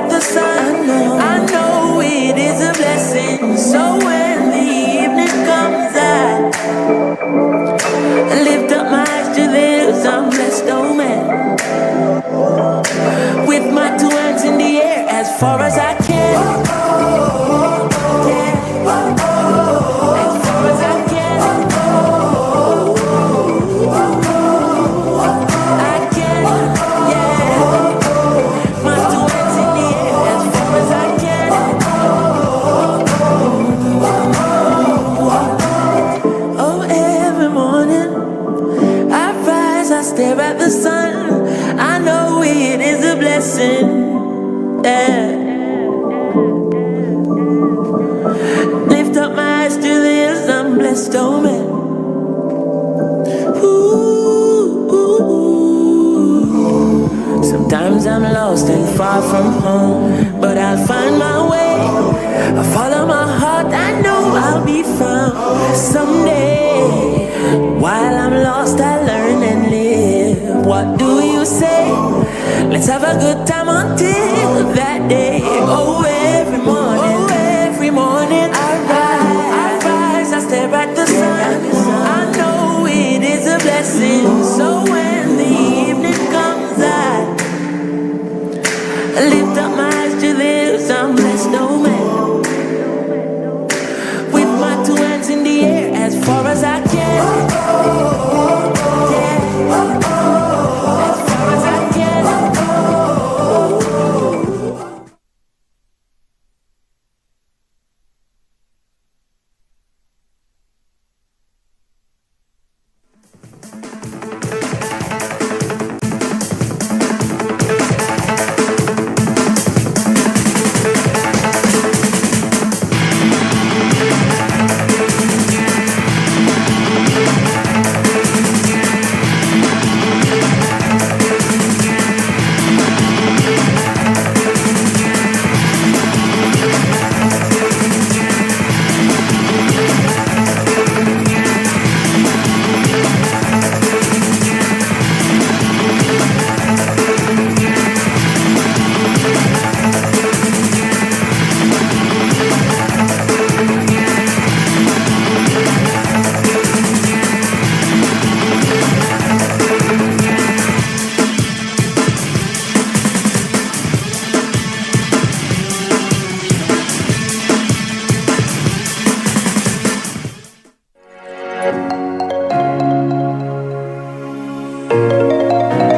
at the sun. I know it is a blessing. So when the evening comes, I lift up my eyes to the hills. I'm blessed, oh man. With my two hands in the air as far as I can. Stare at the sun, I know it is a blessing. Yeah. Lift up my eyes to the hills, I'm blessed, oh man. Ooh. Sometimes I'm lost and far from home, but I'll find my way. I follow my heart, I know I'll be found someday. While I'm lost, I learn and live. What do you say? Let's have a good time until that day. Oh, every morning I rise, I stare at the sun. I know it is a blessing. So when the evening comes, I lift up my eyes to the hills. I'm blessed, oh man. With my two hands in the air as far as I can.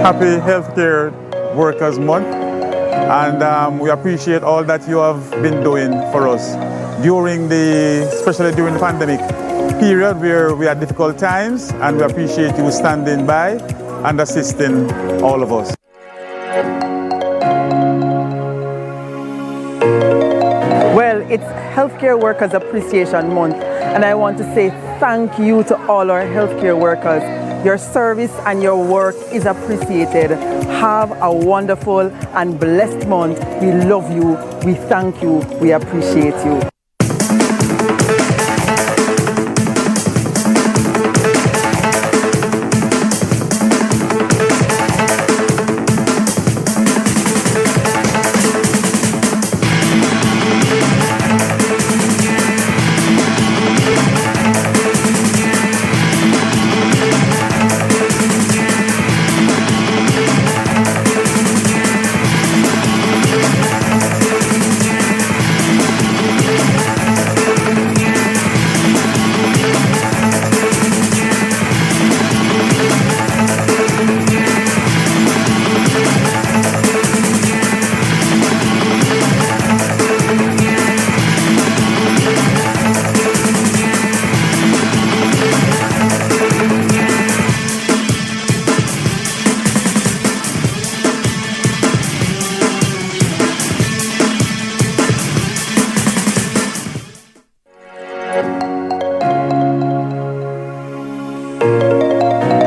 Happy Healthcare Workers Month, and we appreciate all that you have been doing for us especially during the pandemic period where we had difficult times, and we appreciate you standing by and assisting all of us. Well, it's Healthcare Workers Appreciation Month, and I want to say thank you to all our healthcare workers. Your service and your work is appreciated. Have a wonderful and blessed month. We love you, we thank you, we appreciate you.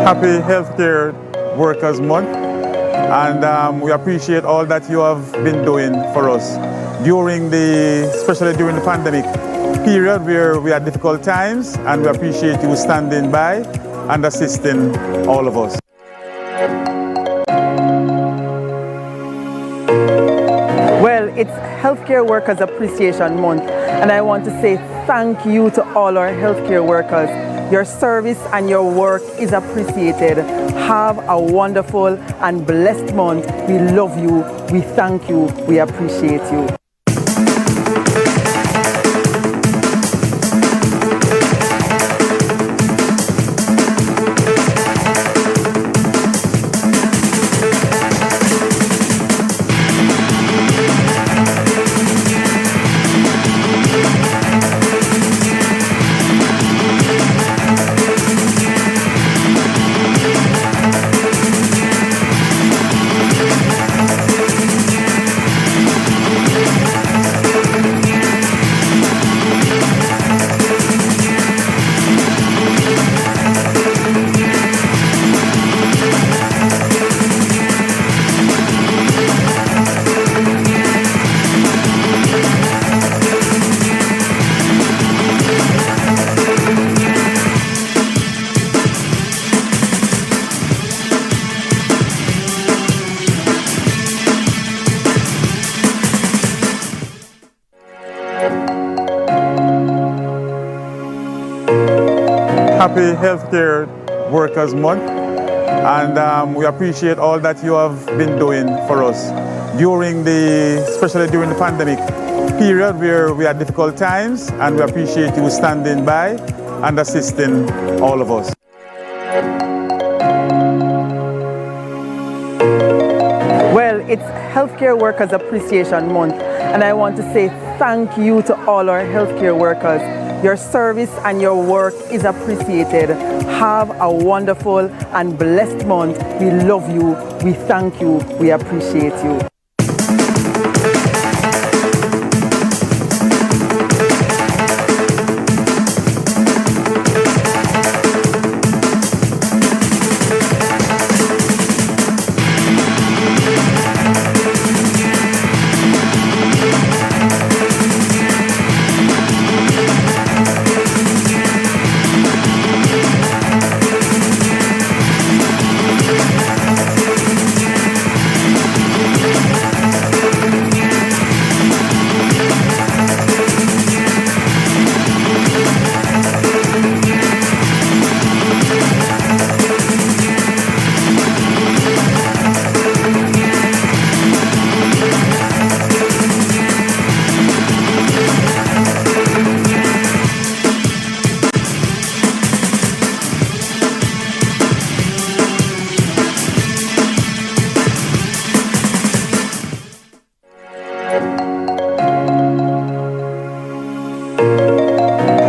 Happy Healthcare Workers Month, and we appreciate all that you have been doing for us especially during the pandemic period where we had difficult times, and we appreciate you standing by and assisting all of us. Well, it's Healthcare Workers Appreciation Month, and I want to say thank you to all our healthcare workers. Your service and your work is appreciated. Have a wonderful and blessed month. We love you, we thank you, we appreciate you. Happy Healthcare Workers Month, and we appreciate all that you have been doing for us especially during the pandemic period where we had difficult times, and we appreciate you standing by and assisting all of us. Well, it's Healthcare Workers Appreciation Month, and I want to say thank you to all our healthcare workers. Your service and your work is appreciated. Have a wonderful and blessed month. We love you, we thank you, we appreciate you.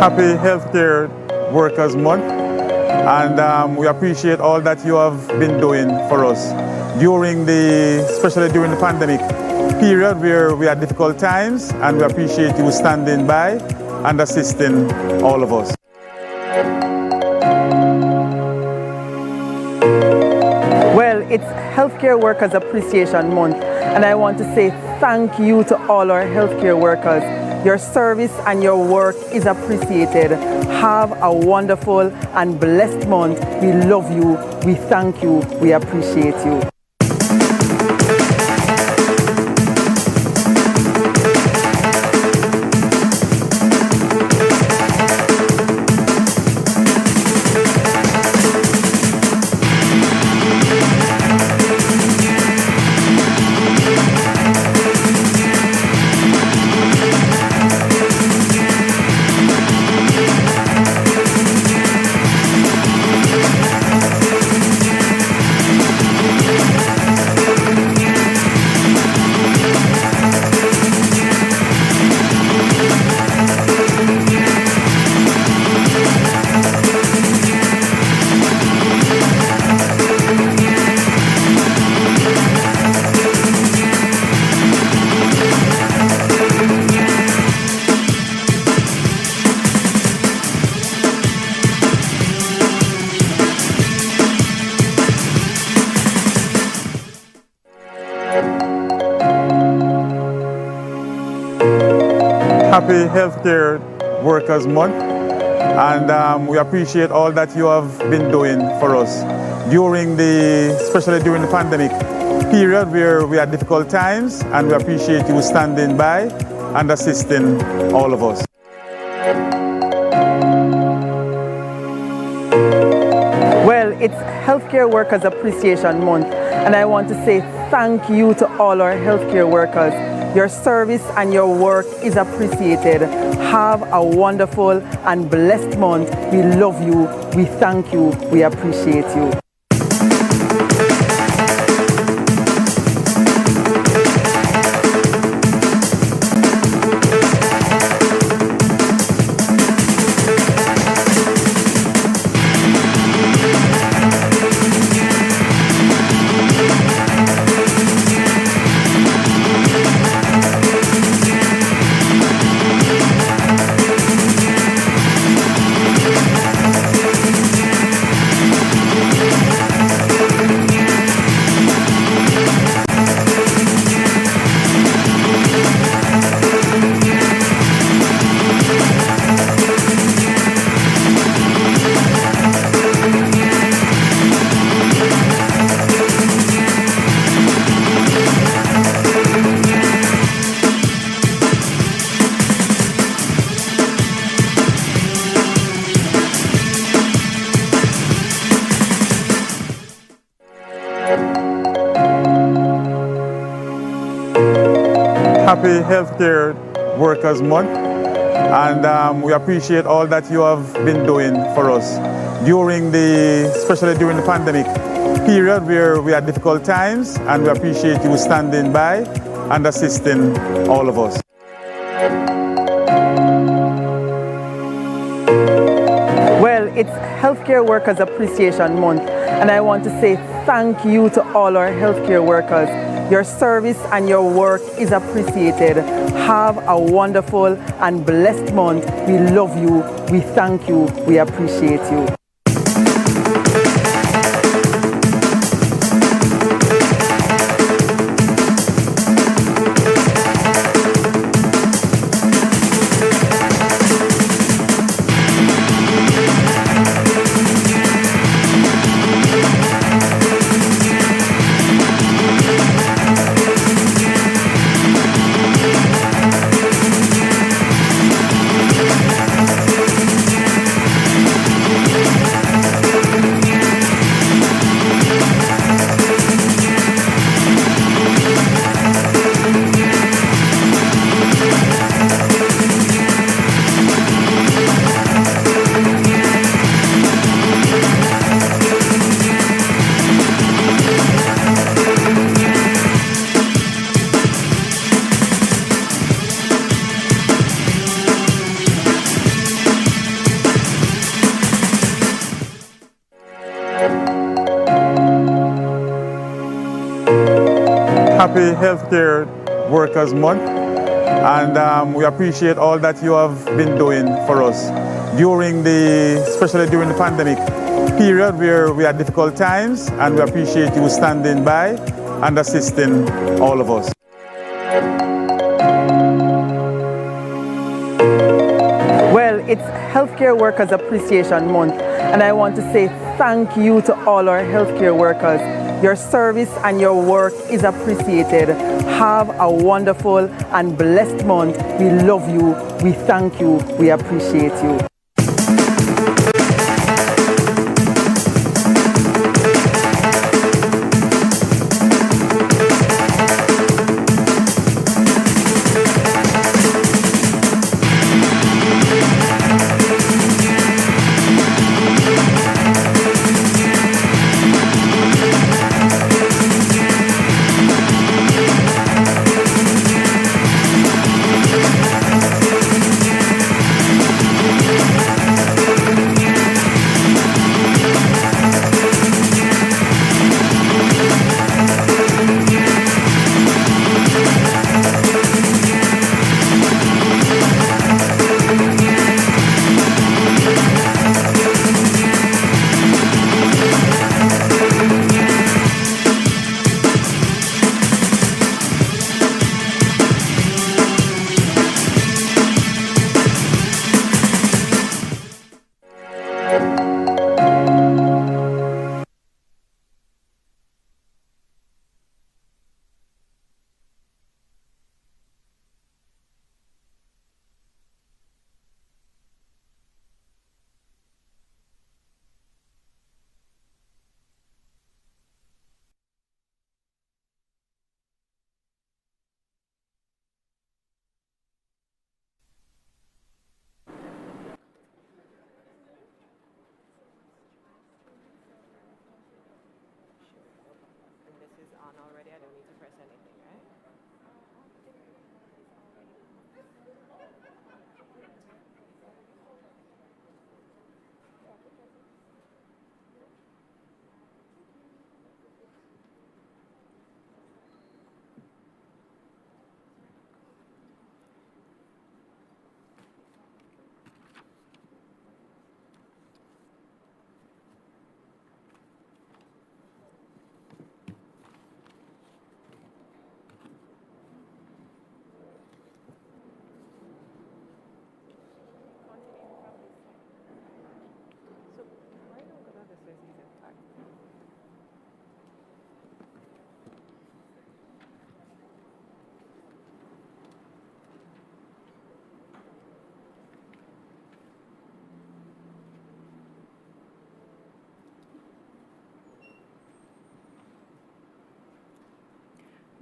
Happy Healthcare Workers Month, and we appreciate all that you have been doing for us especially during the pandemic period where we had difficult times, and we appreciate you standing by and assisting all of us. Well, it's Healthcare Workers Appreciation Month, and I want to say thank you to all our healthcare workers. Your service and your work is appreciated. Have a wonderful and blessed month. We love you, we thank you, we appreciate you. Happy Healthcare Workers Month, and we appreciate all that you have been doing for us especially during the pandemic period where we had difficult times, and we appreciate you standing by and assisting all of us. Well, it's Healthcare Workers Appreciation Month, and I want to say thank you to all our healthcare workers. Your service and your work is appreciated. Have a wonderful and blessed month. We love you. We thank you. We appreciate you. Happy Healthcare Workers Month, and we appreciate all that you have been doing for us especially during the pandemic period where we had difficult times, and we appreciate you standing by and assisting all of us. Well, it's Healthcare Workers Appreciation Month, and I want to say thank you to all our healthcare workers. Your service and your work is appreciated. Have a wonderful and blessed month. We love you. We thank you. We appreciate you. Happy Healthcare Workers Month, and we appreciate all that you have been doing for us especially during the pandemic period where we had difficult times, and we appreciate you standing by and assisting all of us. Well, it's Healthcare Workers Appreciation Month, and I want to say thank you to all our healthcare workers. Your service and your work is appreciated. Have a wonderful and blessed month. We love you. We thank you. We appreciate you.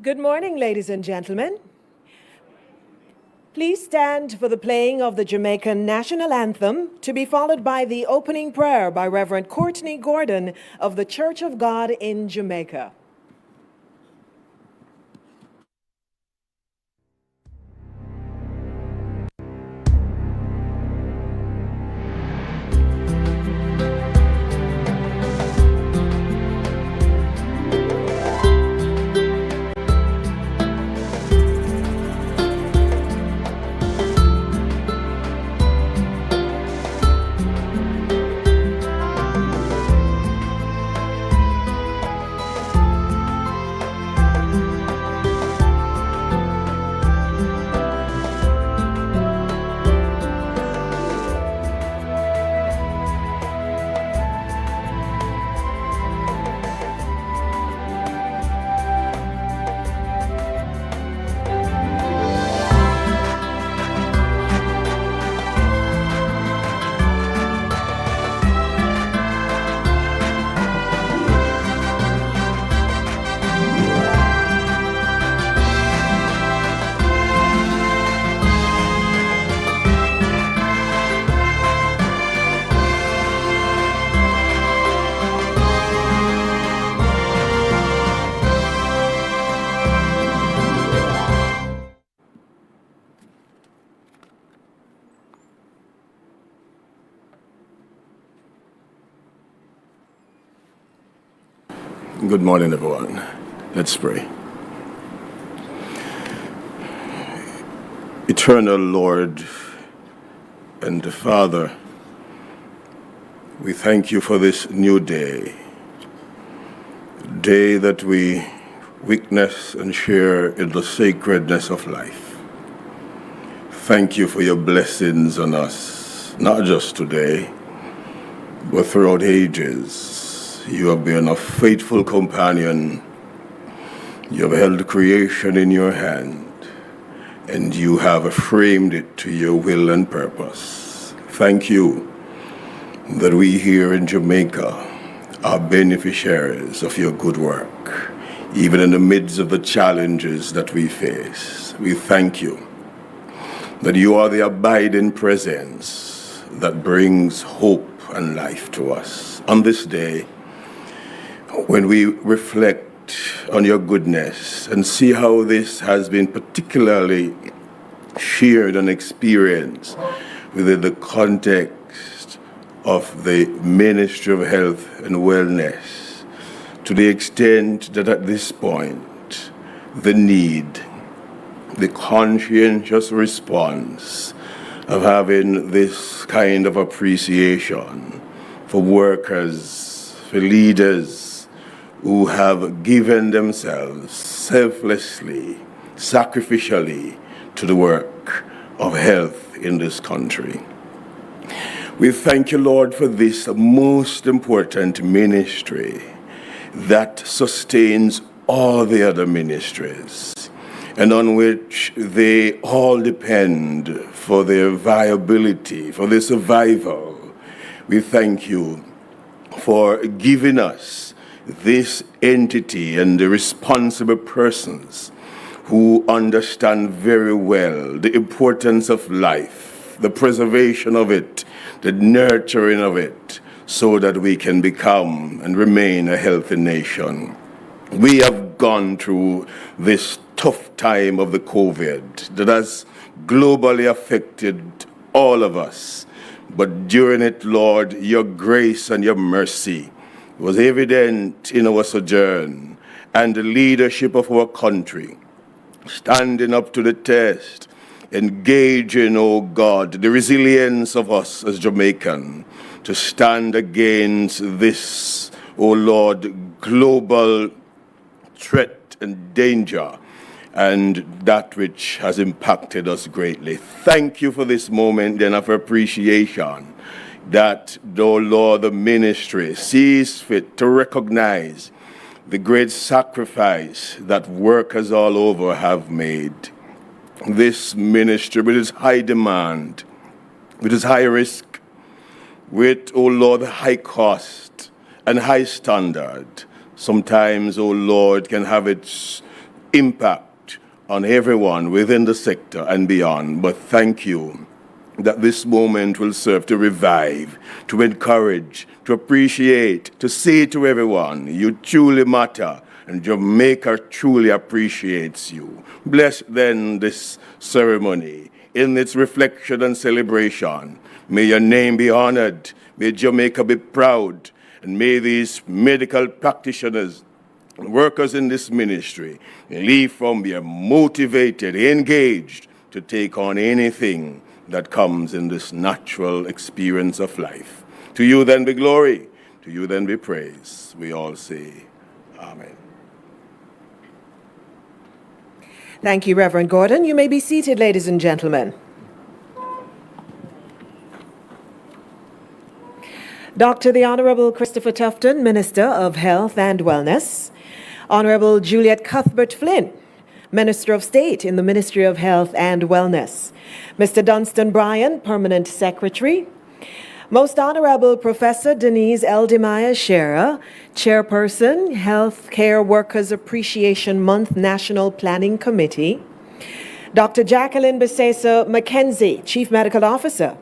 Good morning, ladies and gentlemen. Please stand for the playing of the Jamaican national anthem, to be followed by the opening prayer by Reverend Courtney Gordon of the Church of God in Jamaica. Good morning, everyone. Let's pray. Eternal Lord and Father, we thank you for this new day, a day that we witness and share in the sacredness of life. Thank you for your blessings on us, not just today, but throughout ages. You have been a faithful companion. You have held creation in your hand, and you have framed it to your will and purpose. Thank you that we here in Jamaica are beneficiaries of your good work, even in the midst of the challenges that we face. We thank you that you are the abiding presence that brings hope and life to us. On this day, when we reflect on your goodness and see how this has been particularly shared and experienced within the context of the Ministry of Health and Wellness, to the extent that at this point, the need, the conscientious response of having this kind of appreciation for workers, for leaders, who have given themselves selflessly, sacrificially to the work of health in this country. We thank you, Lord, for this most important ministry that sustains all the other ministries and on which they all depend for their viability, for their survival. We thank you for giving us this entity and the responsible persons who understand very well the importance of life, the preservation of it, the nurturing of it, so that we can become and remain a healthy nation. We have gone through this tough time of the COVID that has globally affected all of us. But during it, Lord, your grace and your mercy was evident in our sojourn, and the leadership of our country, standing up to the test, engaging, oh God, the resilience of us as Jamaican to stand against this, oh Lord, global threat and danger, and that which has impacted us greatly. Thank you for this moment then of appreciation that, though Lord, the ministry sees fit to recognize the great sacrifice that workers all over have made. This ministry, with its high demand, with its high risk, with, oh Lord, high cost and high standard, sometimes, oh Lord, can have its impact on everyone within the sector and beyond. But thank you that this moment will serve to revive, to encourage, to appreciate, to say to everyone, you truly matter, and Jamaica truly appreciates you. Bless then this ceremony in its reflection and celebration. May your name be honored, may Jamaica be proud, and may these medical practitioners, workers in this ministry, leave from here motivated, engaged to take on anything that comes in this natural experience of life. To you then be glory, to you then be praise. We all say, Amen. Thank you, Reverend Gordon. You may be seated, ladies and gentlemen. Dr. the Honorable Christopher Tufton, Minister of Health and Wellness. Honorable Juliet Cuthbert-Flynn, Minister of State in the Ministry of Health and Wellness. Mr. Dunstan Bryan, Permanent Secretary. Most Honorable Professor Denise Eldemaya Shera, Chairperson, Healthcare Workers Appreciation Month National Planning Committee. Dr. Jacqueline Besesa Mackenzie, Chief Medical Officer.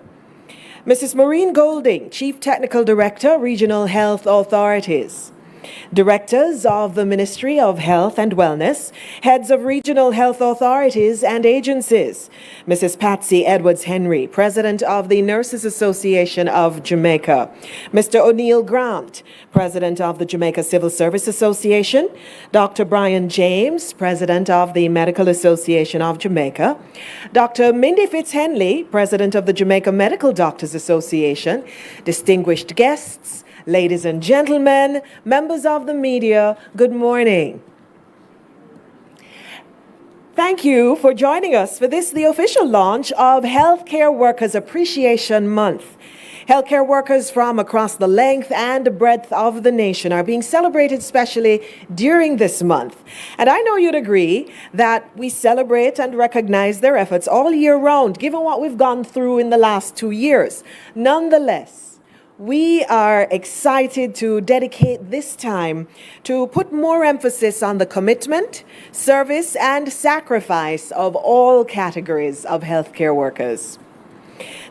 Mrs. Maureen Golding, Chief Technical Director, Regional Health Authorities. Directors of the Ministry of Health and Wellness, heads of regional health authorities and agencies. Mrs. Patsy Edwards-Henry, President of the Nurses Association of Jamaica. Mr. O'Neill Grant, President of the Jamaica Civil Service Association. Dr. Brian James, President of the Medical Association of Jamaica. Dr. Mindy Fitzhenley, President of the Jamaica Medical Doctors Association. Distinguished guests, ladies and gentlemen, members of the media, good morning. Thank you for joining us for this, the official launch of Healthcare Workers Appreciation Month. Healthcare workers from across the length and breadth of the nation are being celebrated specially during this month. And I know you'd agree that we celebrate and recognize their efforts all year round, given what we've gone through in the last 2 years. Nonetheless, we are excited to dedicate this time to put more emphasis on the commitment, service, and sacrifice of all categories of healthcare workers.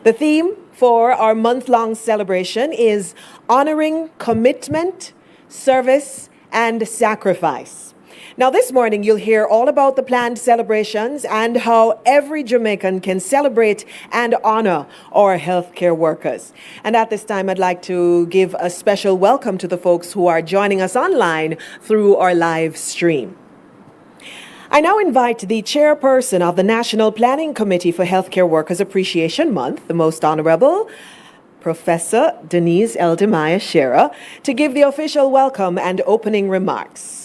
The theme for our month-long celebration is honoring commitment, service, and sacrifice. Now, this morning, you'll hear all about the planned celebrations and how every Jamaican can celebrate and honor our healthcare workers. And at this time, I'd like to give a special welcome to the folks who are joining us online through our live stream. I now invite the chairperson of the National Planning Committee for Healthcare Workers Appreciation Month, the Most Honorable Professor Denise Eldemaya Shera, to give the official welcome and opening remarks.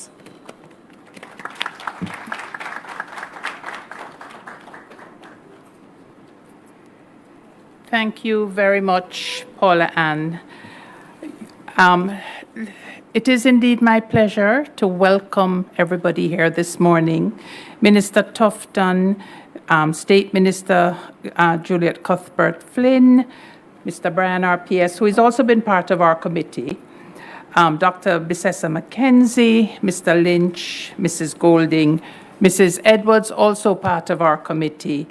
Thank you very much, Paula Ann. It is indeed my pleasure to welcome everybody here this morning. Minister Tufton, State Minister Juliet Cuthbert-Flynn, Mr. Brian RPS, who has also been part of our committee, Dr. Besesa Mackenzie, Mr. Lynch, Mrs. Golding, Mrs. Edwards, also part of our committee,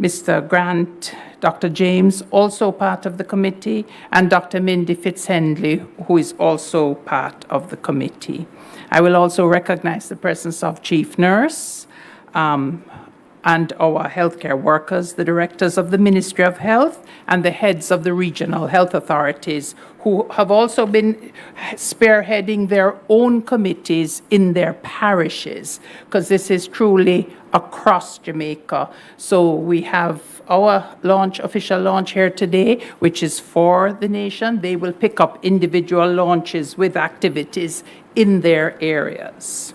Mr. Grant, Dr. James, also part of the committee, and Dr. Mindy Fitzhenley, who is also part of the committee. I will also recognize the presence of Chief Nurse and our healthcare workers, the directors of the Ministry of Health, and the heads of the regional health authorities, who have also been spearheading their own committees in their parishes, because this is truly across Jamaica. So we have our official launch here today, which is for the nation. They will pick up individual launches with activities in their areas.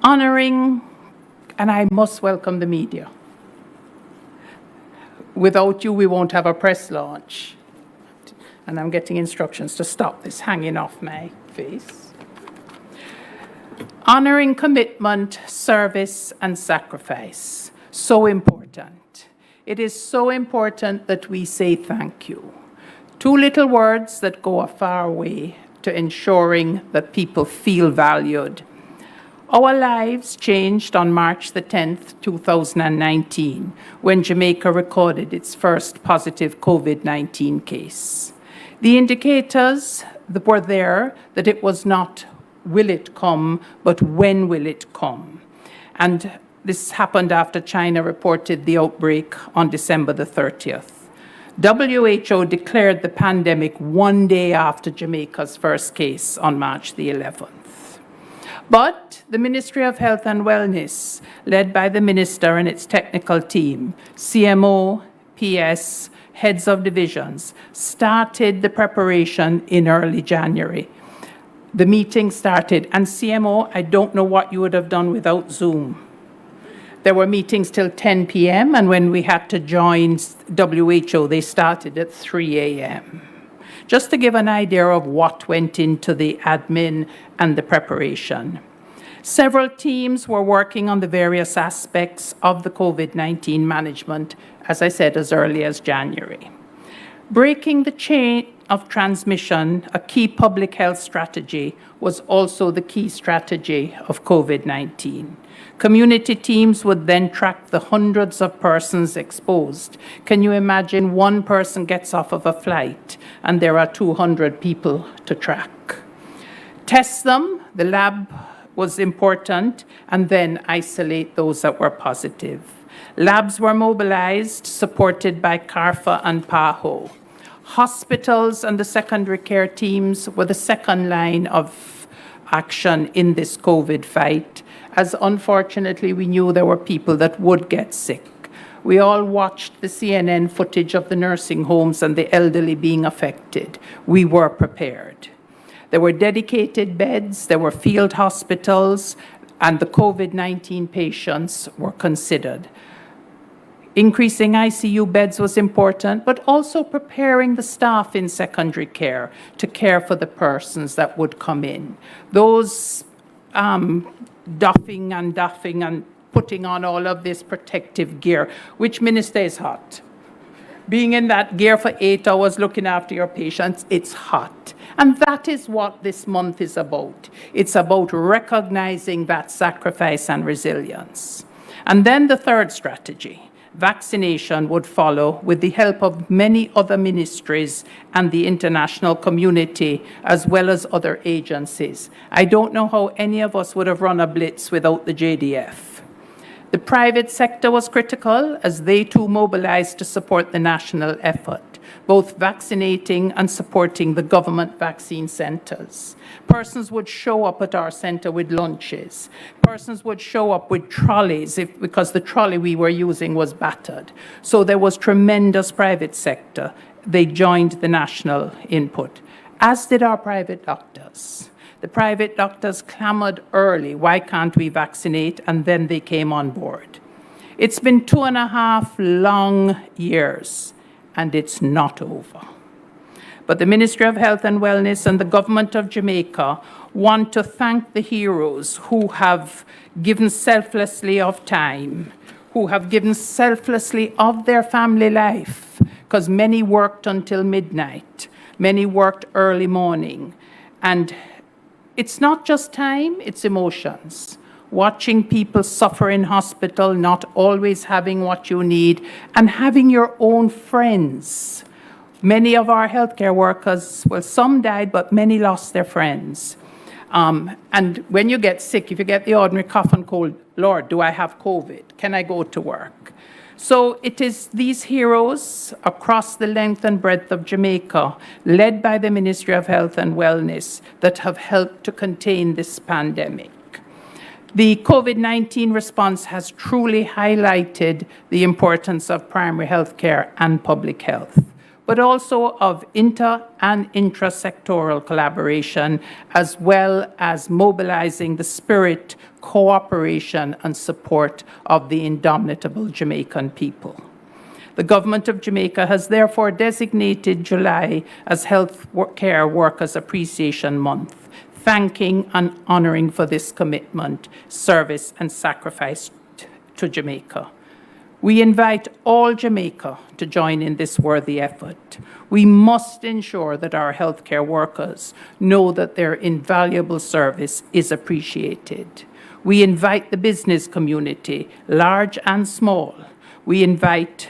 Honoring, and I must welcome the media. Without you, we won't have a press launch. And I'm getting instructions to stop this hanging off my face. Honoring commitment, service, and sacrifice. So important. It is so important that we say thank you. 2 little words that go a far way to ensuring that people feel valued. Our lives changed on March the 10th, 2019, when Jamaica recorded its first positive COVID-19 case. The indicators that were there that it was not will it come, but when will it come? And this happened after China reported the outbreak on December the 30th. WHO declared the pandemic one day after Jamaica's first case on March the 11th. But the Ministry of Health and Wellness, led by the minister and its technical team, CMO, PS, heads of divisions, started the preparation in early January. The meeting started, and CMO, I don't know what you would have done without Zoom. There were meetings till 10 p.m., and when we had to join WHO, they started at 3 a.m. Just to give an idea of what went into the admin and the preparation. Several teams were working on the various aspects of the COVID-19 management, as I said, as early as January. Breaking the chain of transmission, a key public health strategy, was also the key strategy of COVID-19. Community teams would then track the hundreds of persons exposed. Can you imagine one person gets off of a flight and there are 200 people to track? Test them, the lab was important, and then isolate those that were positive. Labs were mobilized, supported by CARFA and PAHO. Hospitals and the secondary care teams were the second line of action in this COVID fight, as unfortunately we knew there were people that would get sick. We all watched the CNN footage of the nursing homes and the elderly being affected. We were prepared. There were dedicated beds, there were field hospitals, and the COVID-19 patients were considered. Increasing ICU beds was important, but also preparing the staff in secondary care to care for the persons that would come in. Those doffing and putting on all of this protective gear, which, Minister, is hot. Being in that gear for 8 hours looking after your patients, it's hot. And that is what this month is about. It's about recognizing that sacrifice and resilience. And then the third strategy. Vaccination would follow with the help of many other ministries and the international community, as well as other agencies. I don't know how any of us would have run a blitz without the JDF. The private sector was critical as they too mobilized to support the national effort, both vaccinating and supporting the government vaccine centers. Persons would show up at our center with lunches. Persons would show up with trolleys because the trolley we were using was battered. So there was tremendous private sector. They joined the national input, as did our private doctors. The private doctors clamored early, why can't we vaccinate? And then they came on board. It's been 2.5 long years, and it's not over. But the Ministry of Health and Wellness and the government of Jamaica want to thank the heroes who have given selflessly of time, who have given selflessly of their family life, because many worked until midnight, many worked early morning. And it's not just time, it's emotions. Watching people suffer in hospital, not always having what you need, and having your own friends. Many of our healthcare workers, well, some died, but many lost their friends. And when you get sick, if you get the ordinary cough and cold, Lord, do I have COVID? Can I go to work? So it is these heroes across the length and breadth of Jamaica, led by the Ministry of Health and Wellness, that have helped to contain this pandemic. The COVID-19 response has truly highlighted the importance of primary health care and public health, but also of inter- and intra-sectoral collaboration, as well as mobilizing the spirit, cooperation, and support of the indomitable Jamaican people. The government of Jamaica has therefore designated July as Health Care Workers Appreciation Month, thanking and honoring for this commitment, service, and sacrifice to Jamaica. We invite all Jamaica to join in this worthy effort. We must ensure that our healthcare workers know that their invaluable service is appreciated. We invite the business community, large and small. We invite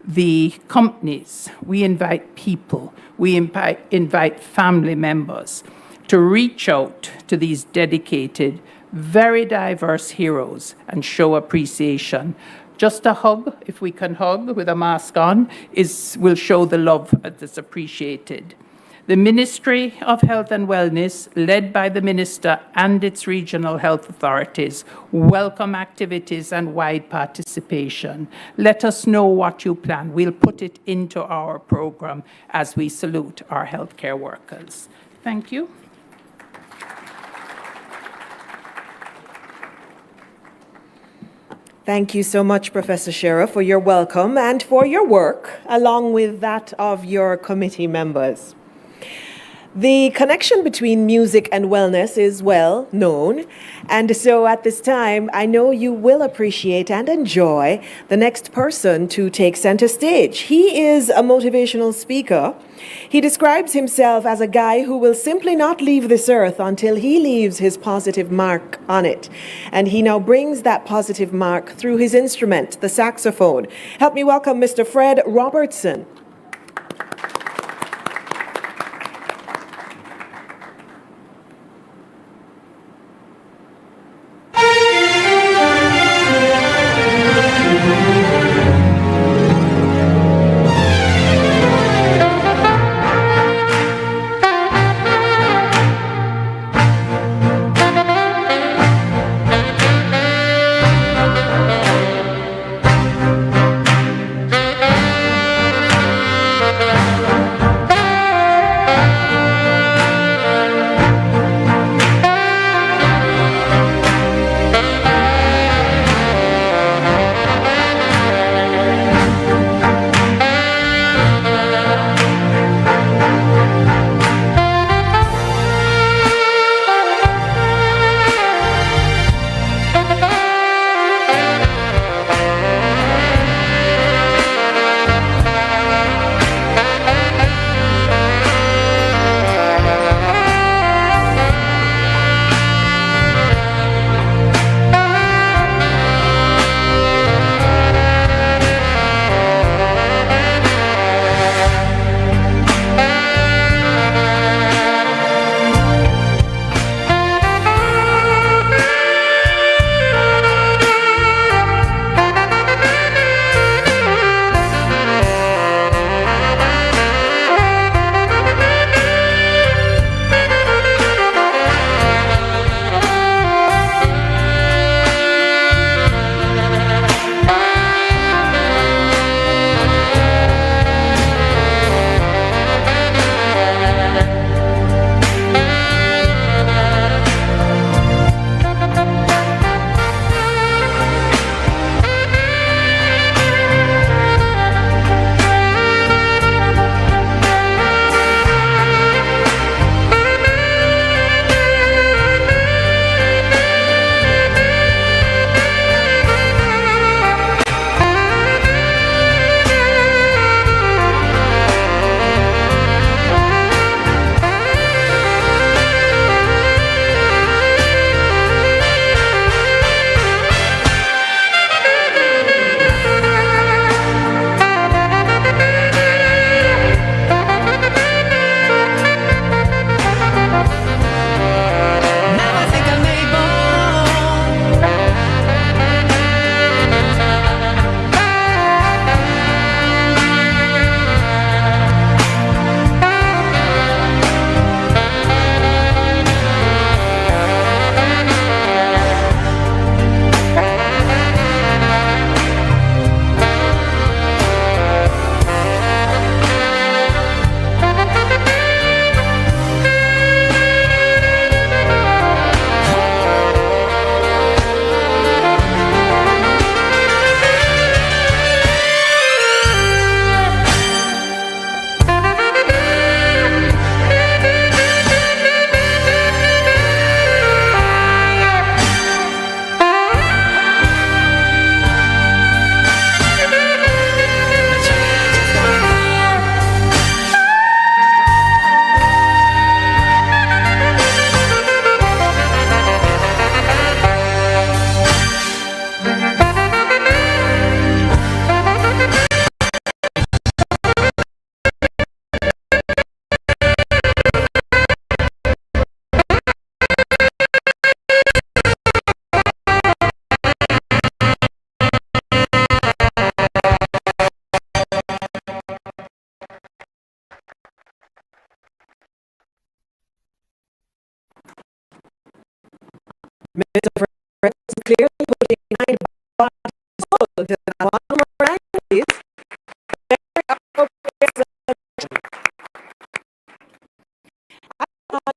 the companies. We invite people. We invite family members to reach out to these dedicated, very diverse heroes and show appreciation. Just a hug, if we can hug with a mask on, will show the love that's appreciated. The Ministry of Health and Wellness, led by the Minister and its regional health authorities, welcome activities and wide participation. Let us know what you plan. We'll put it into our program as we salute our healthcare workers. Thank you. Thank you so much, Professor Shera, for your welcome and for your work, along with that of your committee members. The connection between music and wellness is well known, and so at this time, I know you will appreciate and enjoy the next person to take center stage. He is a motivational speaker. He describes himself as a guy who will simply not leave this earth until he leaves his positive mark on it. And he now brings that positive mark through his instrument, the saxophone. Help me welcome Mr. Fred Robertson. Mr. Francis clearly putting behind bodies so that one more time, please. Very appropriate selection.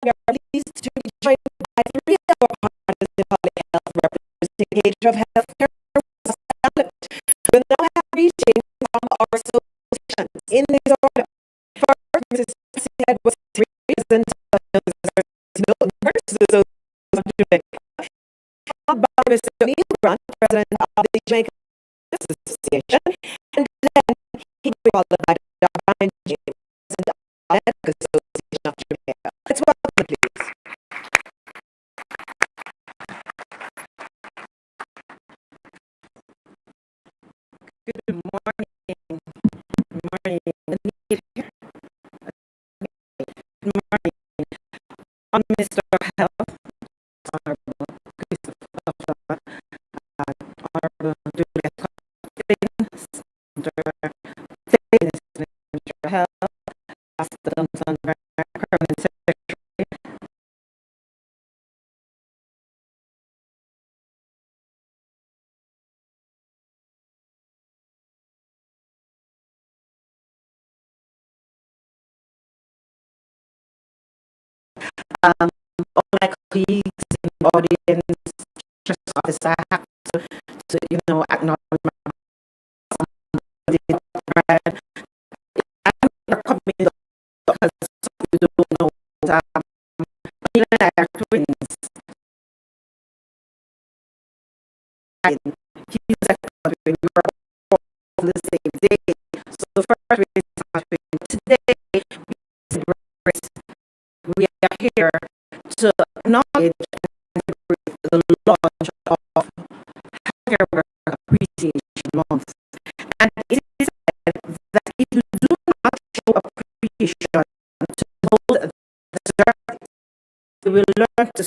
We are pleased to be joined by three of our partners in public health representing age of healthcare. We'll now have greetings from our associations in this order. First, Mrs. Edwards, representative of the Nurses of Jamaica. Followed by Mr. Neil Grant, president of the Jamaica Nurses Association. And then he will be followed by Dr. Brian James, president of the Medical Association of Jamaica. Let's welcome them, please. Good morning. Good morning. Good morning. I'm Minister of Health, Honorable Christopher, Honorable Juliet Coffin, Minister of Health, Pastor Johnson, Permanent Secretary. All my colleagues in the audience, just officer, I have to acknowledge my brand. I'm not coming because you don't know. Even I are twins. And he's a twin. We were all the same day. So the first way is today we are here to acknowledge the launch of Healthcare Worker Appreciation Month. And it is said that if you do not show appreciation to those that deserve it, you will learn to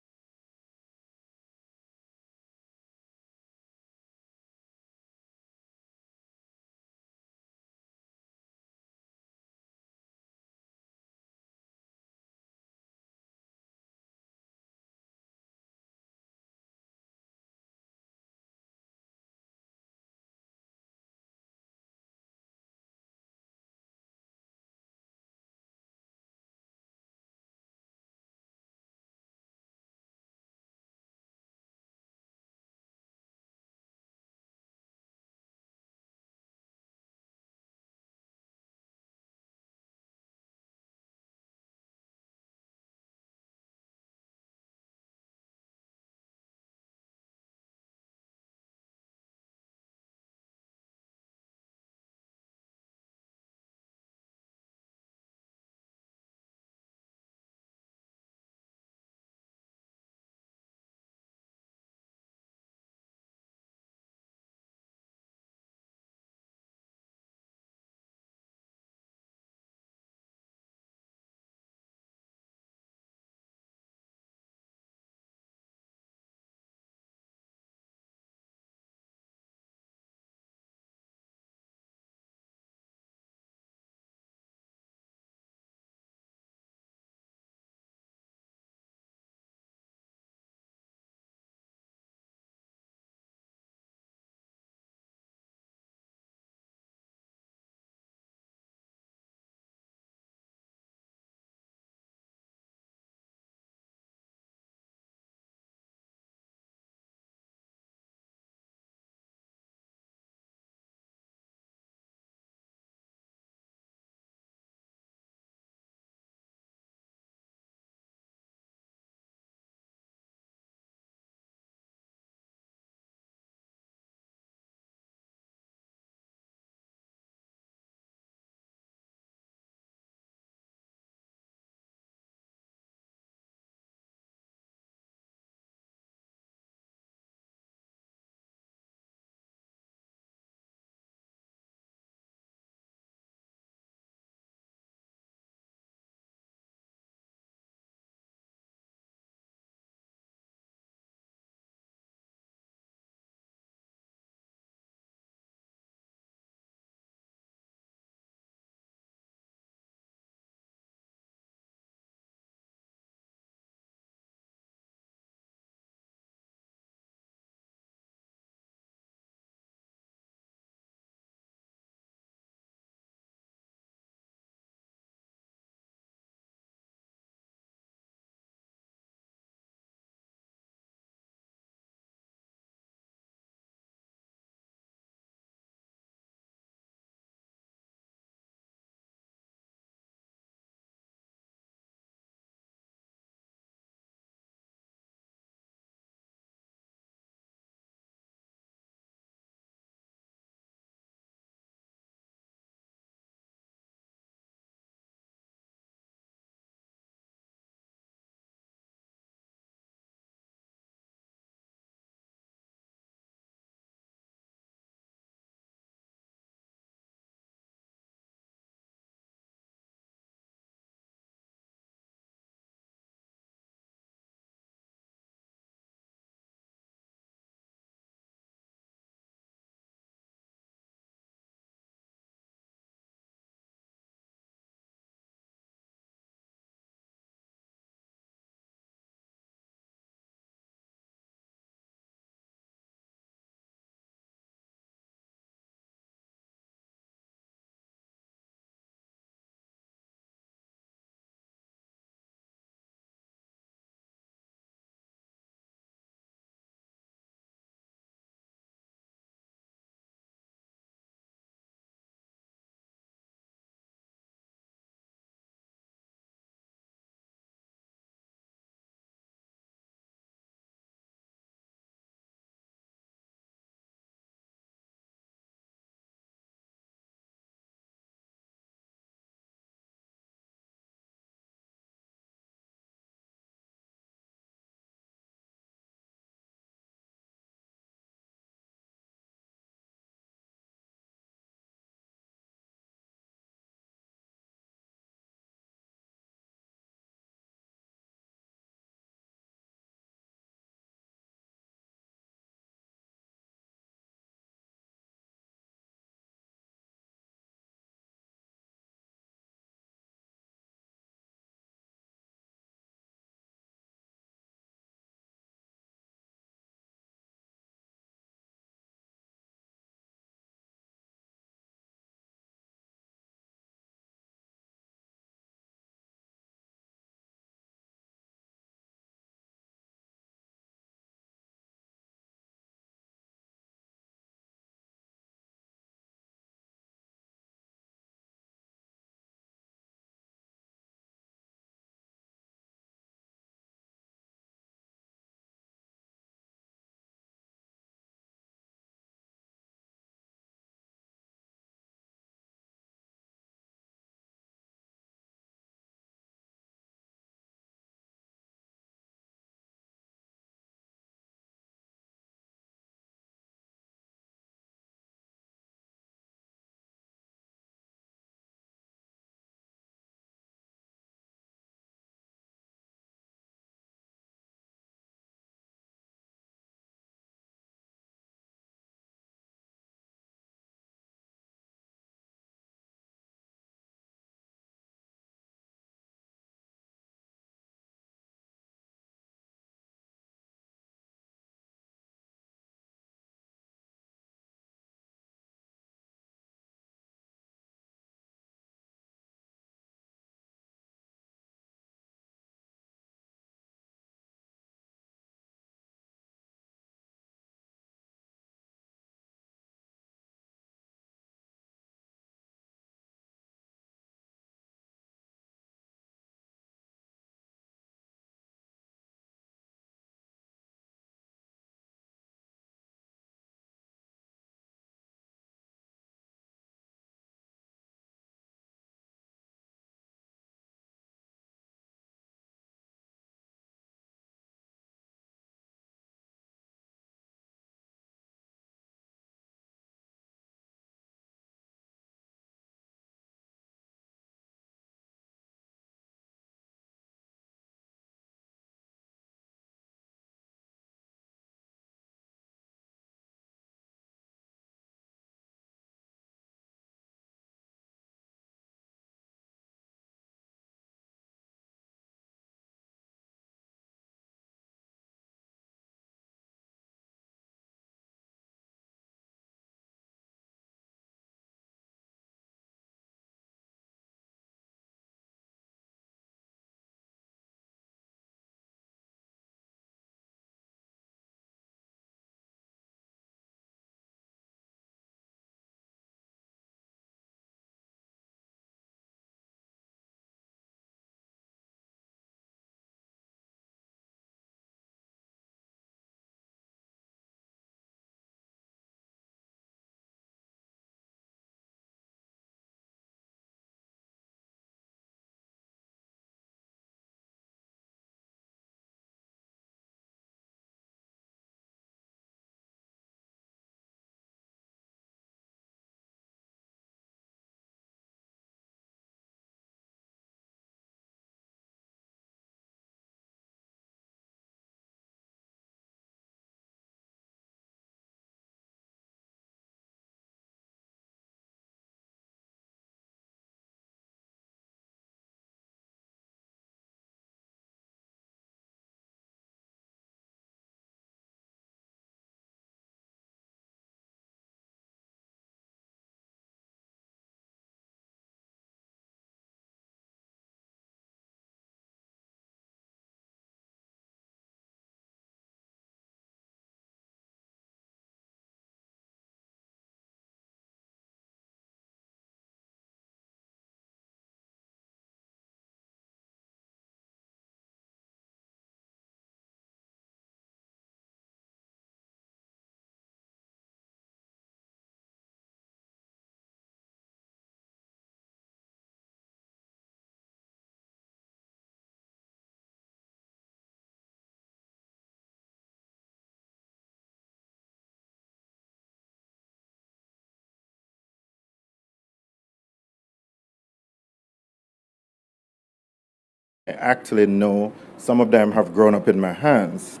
actually know. Some of them have grown up in my hands.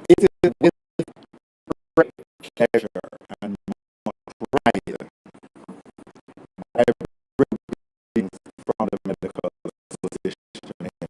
It is with great pleasure and pride I bring greetings from the Medical Association because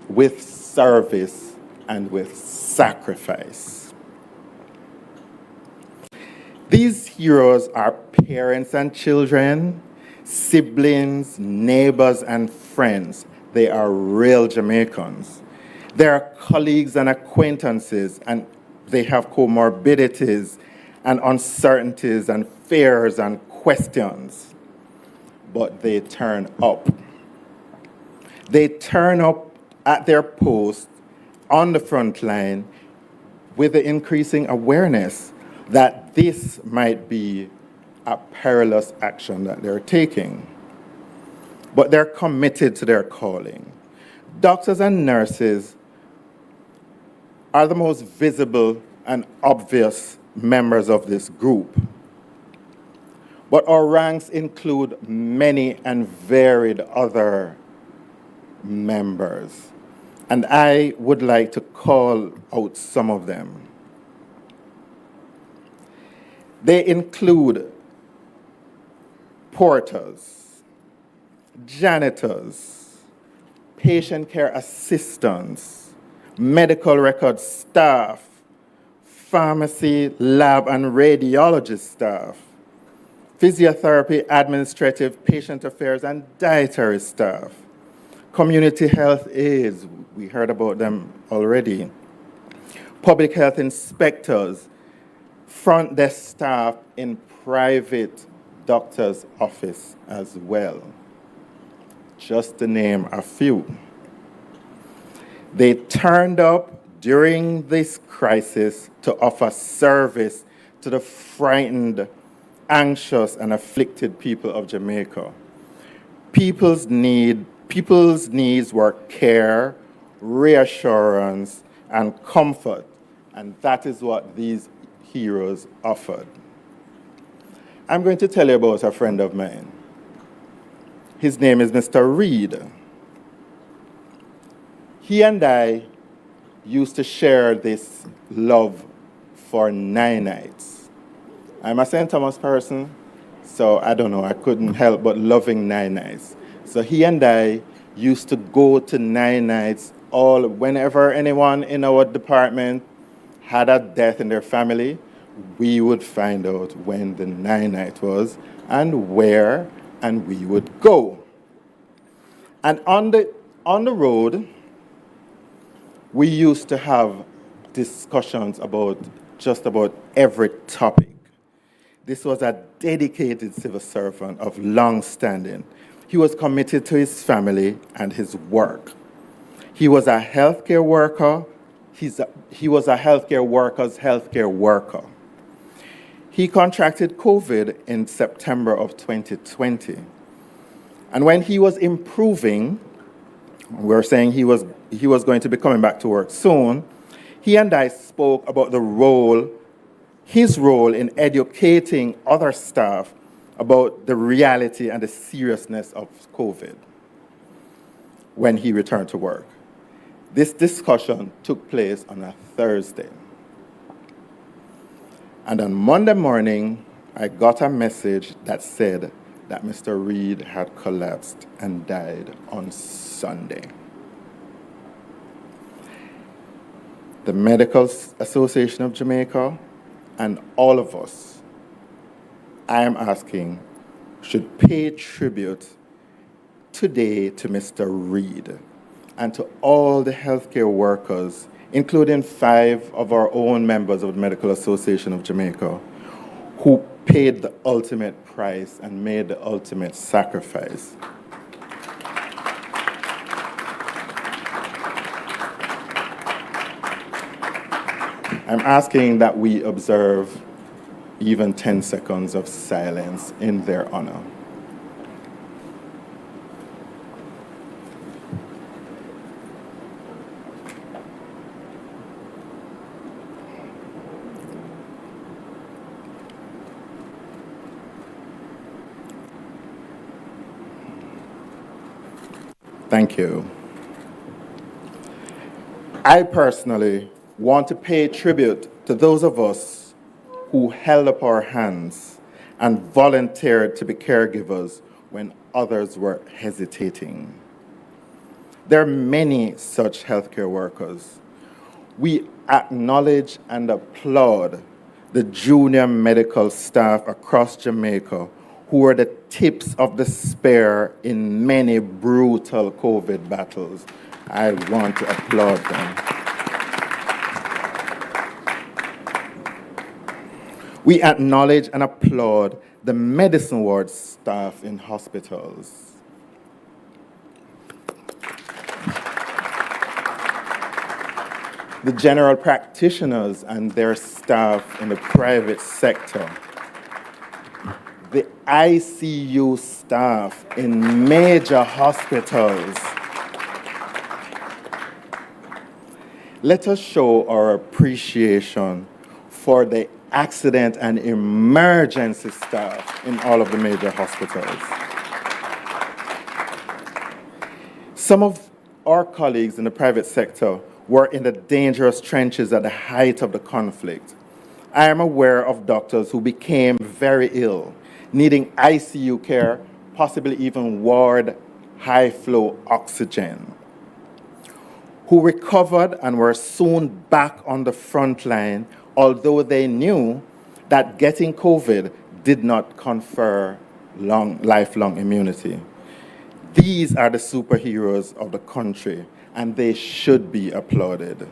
with service and with sacrifice. These heroes are parents and children, siblings, neighbors, and friends. They are real Jamaicans. They are colleagues and acquaintances, and they have comorbidities and uncertainties and fears and questions. But they turn up. They turn up at their post on the front line with the increasing awareness that this might be a perilous action that they're taking. But they're committed to their calling. Doctors and nurses are the most visible and obvious members of this group. But our ranks include many and varied other members. And I would like to call out some of them. They include porters, janitors, patient care assistants, medical record staff, pharmacy, lab, and radiologist staff, physiotherapy, administrative, patient affairs, and dietary staff, community health aides, we heard about them already, public health inspectors, front desk staff in private doctor's office as well, just to name a few. They turned up during this crisis to offer service to the frightened, anxious, and afflicted people of Jamaica. People's needs were care, reassurance, and comfort, and that is what these heroes offered. I'm going to tell you about a friend of mine. His name is Mr. Reed. He and I used to share this love for 9 nights. I'm a St. Thomas person, so I don't know, I couldn't help but loving 9 nights. So he and I used to go to 9 nights whenever anyone in our department had a death in their family, we would find out when the 9 night was and where, and we would go. And on the road, we used to have discussions about just about every topic. This was a dedicated civil servant of long standing. He was committed to his family and his work. He was a healthcare worker. He was a healthcare worker's healthcare worker. He contracted COVID in September of 2020. And when he was improving, we were saying he was going to be coming back to work soon, he and I spoke about his role in educating other staff about the reality and the seriousness of COVID when he returned to work. This discussion took place on a Thursday. And on Monday morning, I got a message that said that Mr. Reed had collapsed and died on Sunday. The Medical Association of Jamaica and all of us, I am asking, should pay tribute today to Mr. Reed and to all the healthcare workers, including 5 of our own members of the Medical Association of Jamaica, who paid the ultimate price and made the ultimate sacrifice. I'm asking that we observe even 10 seconds of silence in their honor. Thank you. I personally want to pay tribute to those of us who held up our hands and volunteered to be caregivers when others were hesitating. There are many such healthcare workers. We acknowledge and applaud the junior medical staff across Jamaica who were the tips of the spear in many brutal COVID battles. I want to applaud them. We acknowledge and applaud the medicine ward staff in hospitals. The general practitioners and their staff in the private sector. The ICU staff in major hospitals. Let us show our appreciation for the accident and emergency staff in all of the major hospitals. Some of our colleagues in the private sector were in the dangerous trenches at the height of the conflict. I am aware of doctors who became very ill, needing ICU care, possibly even ward high-flow oxygen, who recovered and were soon back on the front line, although they knew that getting COVID did not confer lifelong immunity. These are the superheroes of the country, and they should be applauded.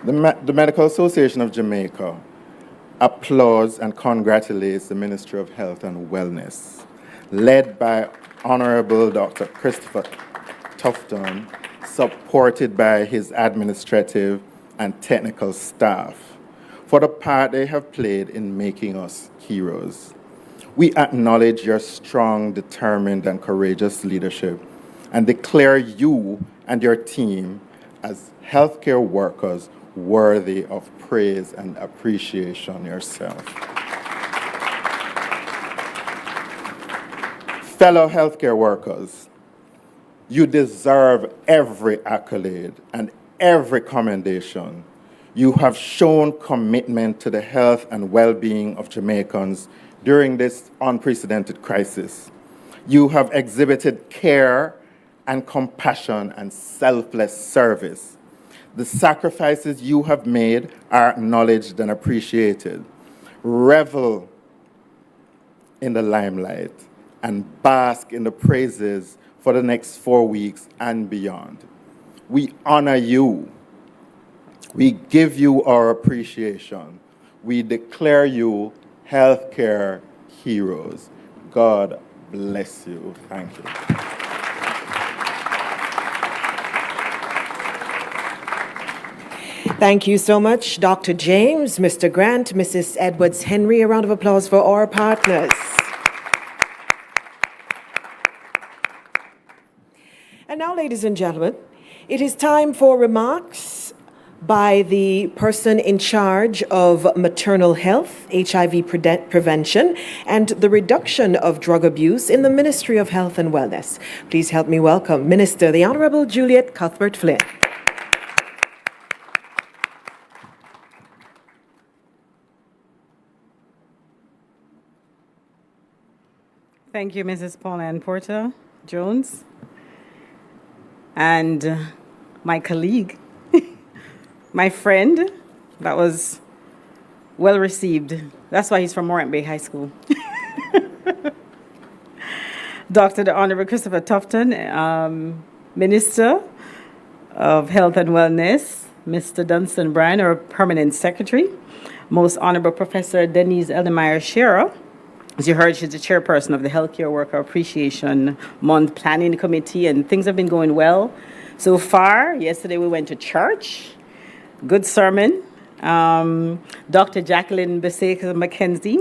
The Medical Association of Jamaica applauds and congratulates the Ministry of Health and Wellness, led by Honorable Dr. Christopher Tufton, supported by his administrative and technical staff, for the part they have played in making us heroes. We acknowledge your strong, determined, and courageous leadership and declare you and your team as healthcare workers worthy of praise and appreciation yourself. Fellow healthcare workers, you deserve every accolade and every commendation. You have shown commitment to the health and well-being of Jamaicans during this unprecedented crisis. You have exhibited care and compassion and selfless service. The sacrifices you have made are acknowledged and appreciated. Revel in the limelight and bask in the praises for the next 4 weeks and beyond. We honor you. We give you our appreciation. We declare you healthcare heroes. God bless you. Thank you. Thank you so much, Dr. James, Mr. Grant, Mrs. Edwards Henry. A round of applause for our partners. And now, ladies and gentlemen, it is time for remarks by the person in charge of maternal health, HIV prevention, and the reduction of drug abuse in the Ministry of Health and Wellness. Please help me welcome Minister, the Honorable Juliet Cuthbert-Flynn. Thank you, Mrs. Pauline Porter Jones, and my colleague, my friend. That was well received. That's why he's from Morant Bay High School. Dr. the Honorable Christopher Tufton, Minister of Health and Wellness, Mr. Dunstan Bryan, our Permanent Secretary, Most Honorable Professor Denise Eldemeyer Shearer. As you heard, she's the chairperson of the Healthcare Worker Appreciation Month Planning Committee, and things have been going well so far. Yesterday we went to church. Good sermon. Dr. Jacqueline Beseka McKenzie,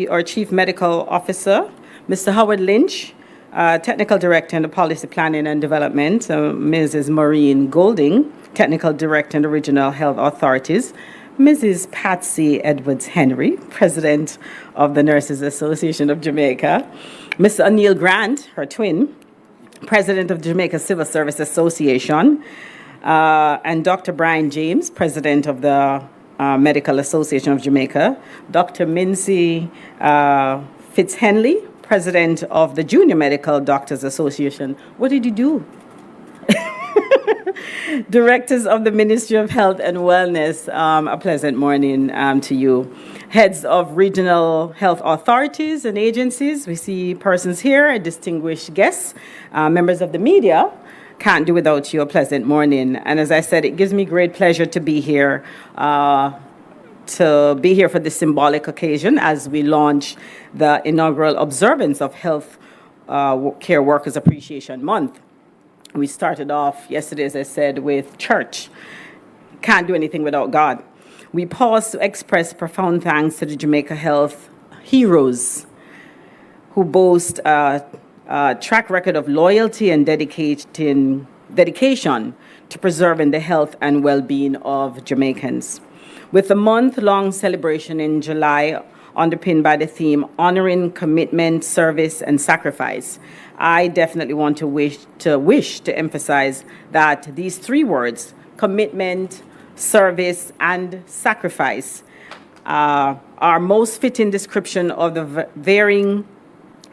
our Chief Medical Officer. Mr. Howard Lynch, Technical Director in the Policy Planning and Development. Mrs. Maureen Golding, Technical Director in the Regional Health Authorities. Mrs. Patsy Edwards Henry, President of the Nurses Association of Jamaica. Mr. O'Neill Grant, her twin, President of Jamaica Civil Service Association. And Dr. Brian James, President of the Medical Association of Jamaica. Dr. Mincy Fitzhenley, President of the Junior Medical Doctors Association. What did you do? Directors of the Ministry of Health and Wellness, a pleasant morning to you. Heads of regional health authorities and agencies, we see persons here, distinguished guests, members of the media. Can't do without you. A pleasant morning. And as I said, it gives me great pleasure to be here for this symbolic occasion as we launch the inaugural observance of Health Care Workers Appreciation Month. We started off yesterday, as I said, with church. Can't do anything without God. We pause to express profound thanks to the Jamaica Health heroes who boast a track record of loyalty and dedication to preserving the health and well-being of Jamaicans. With a month-long celebration in July underpinned by the theme Honoring Commitment, Service, and Sacrifice, I definitely want to wish to emphasize that these three words, commitment, service, and sacrifice, are most fitting description of the varying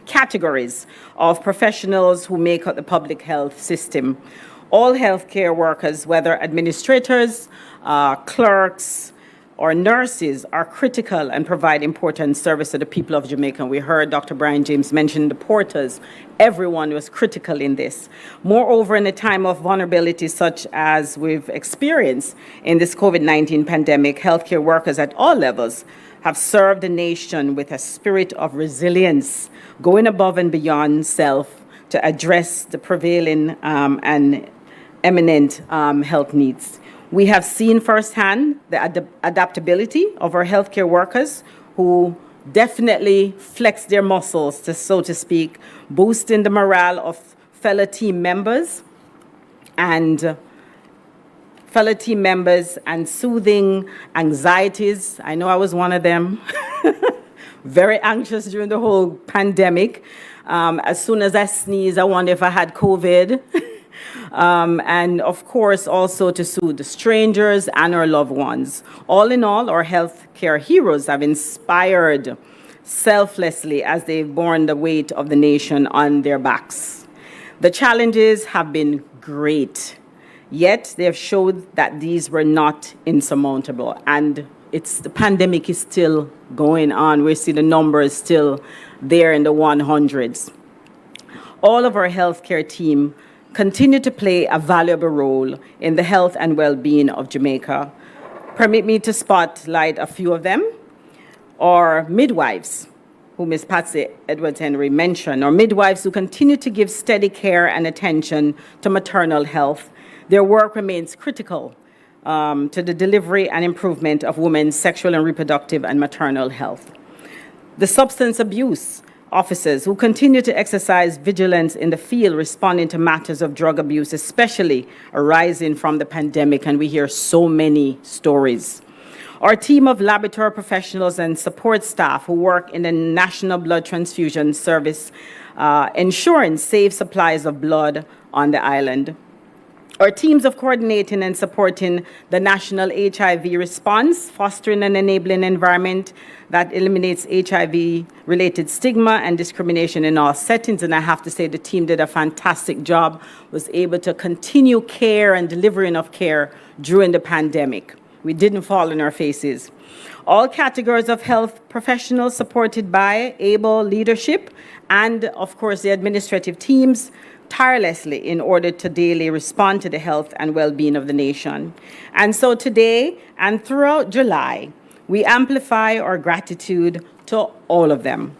categories of professionals who make up the public health system. All healthcare workers, whether administrators, clerks, or nurses, are critical and provide important service to the people of Jamaica. We heard Dr. Brian James mention the porters. Everyone was critical in this. Moreover, in a time of vulnerability such as we've experienced in this COVID-19 pandemic, healthcare workers at all levels have served the nation with a spirit of resilience, going above and beyond self to address the prevailing and eminent health needs. We have seen firsthand the adaptability of our healthcare workers who definitely flex their muscles, so to speak, boosting the morale of fellow team members and soothing anxieties. I know I was one of them, very anxious during the whole pandemic. As soon as I sneeze, I wonder if I had COVID. And of course, also to soothe the strangers and our loved ones. All in all, our healthcare heroes have inspired selflessly as they've borne the weight of the nation on their backs. The challenges have been great, yet they have showed that these were not insurmountable. And the pandemic is still going on. We see the numbers still there in the 100s. All of our healthcare team continue to play a valuable role in the health and well-being of Jamaica. Permit me to spotlight a few of them. Or midwives, who Ms. Patsy Edwards-Henry mentioned, or midwives who continue to give steady care and attention to maternal health. Their work remains critical to the delivery and improvement of women's sexual and reproductive and maternal health. The substance abuse officers who continue to exercise vigilance in the field responding to matters of drug abuse, especially arising from the pandemic, and we hear so many stories. Our team of laboratory professionals and support staff who work in the National Blood Transfusion Service, ensuring safe supplies of blood on the island. Our teams of coordinating and supporting the national HIV response, fostering an enabling environment that eliminates HIV-related stigma and discrimination in all settings. And I have to say the team did a fantastic job, was able to continue care and delivering of care during the pandemic. We didn't fall on our faces. All categories of health professionals supported by able leadership and, of course, the administrative teams tirelessly in order to daily respond to the health and well-being of the nation. And so today and throughout July, we amplify our gratitude to all of them.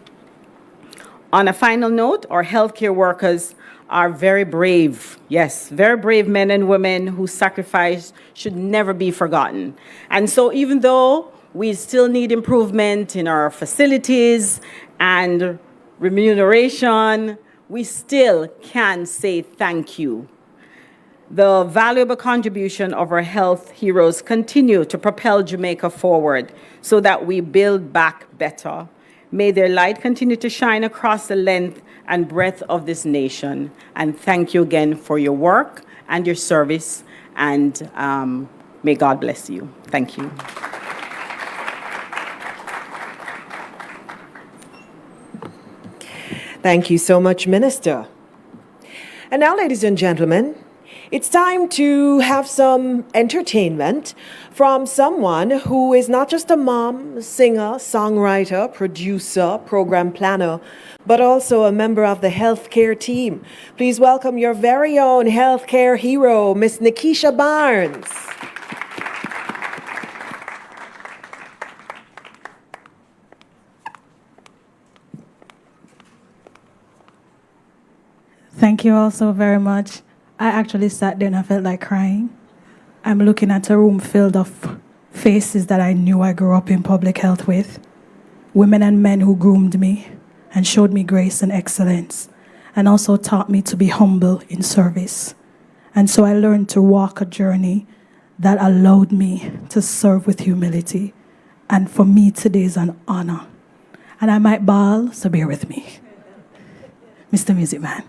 On a final note, our healthcare workers are very brave, yes, very brave men and women whose sacrifice should never be forgotten. And so even though we still need improvement in our facilities and remuneration, we still can say thank you. The valuable contribution of our health heroes continue to propel Jamaica forward so that we build back better. May their light continue to shine across the length and breadth of this nation. And thank you again for your work and your service. And may God bless you. Thank you. Thank you so much, Minister. And now, ladies and gentlemen, it's time to have some entertainment from someone who is not just a mom, singer, songwriter, producer, program planner, but also a member of the healthcare team. Please welcome your very own healthcare hero, Miss Nikisha Barnes. Thank you all so very much. I actually sat there and I felt like crying. I'm looking at a room filled of faces that I knew I grew up in public health with. Women and men who groomed me and showed me grace and excellence, and also taught me to be humble in service. And so I learned to walk a journey that allowed me to serve with humility. And for me, today is an honor. And I might bawl, so bear with me. Mr. Music Man.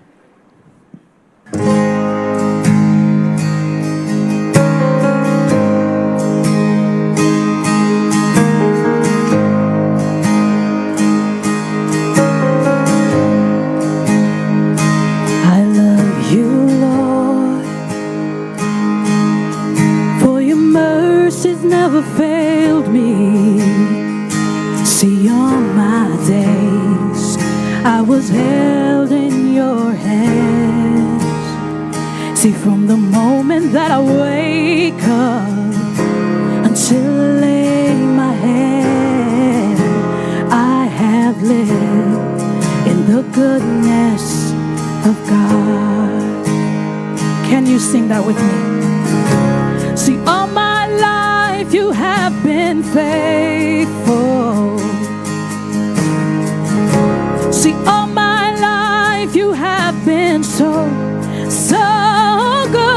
Never failed me. See, on my days I was held in your hands. See, from the moment that I wake up until I lay my head, I have lived in the goodness of God. Can you sing that with me? See, all my life you have been faithful. See, all my life you have been so, so good.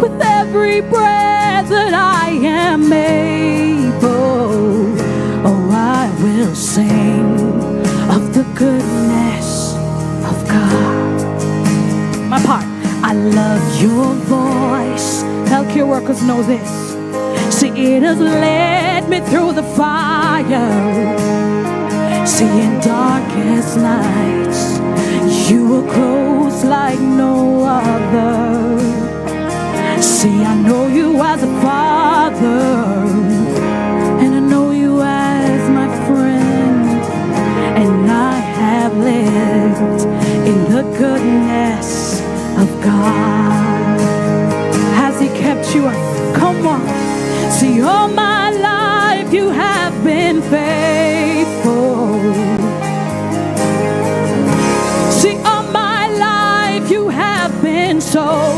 With every breath that I am able, oh, I will sing of the goodness of God. My part. I love your voice. Healthcare workers know this. See, it has led me through the fire. See, in darkest nights, you were close like no other. See, I know you as a father, and I know you as my friend, and I have lived in the goodness God. Has He kept you? Come on. See, all my life you have been faithful. See, all my life you have been so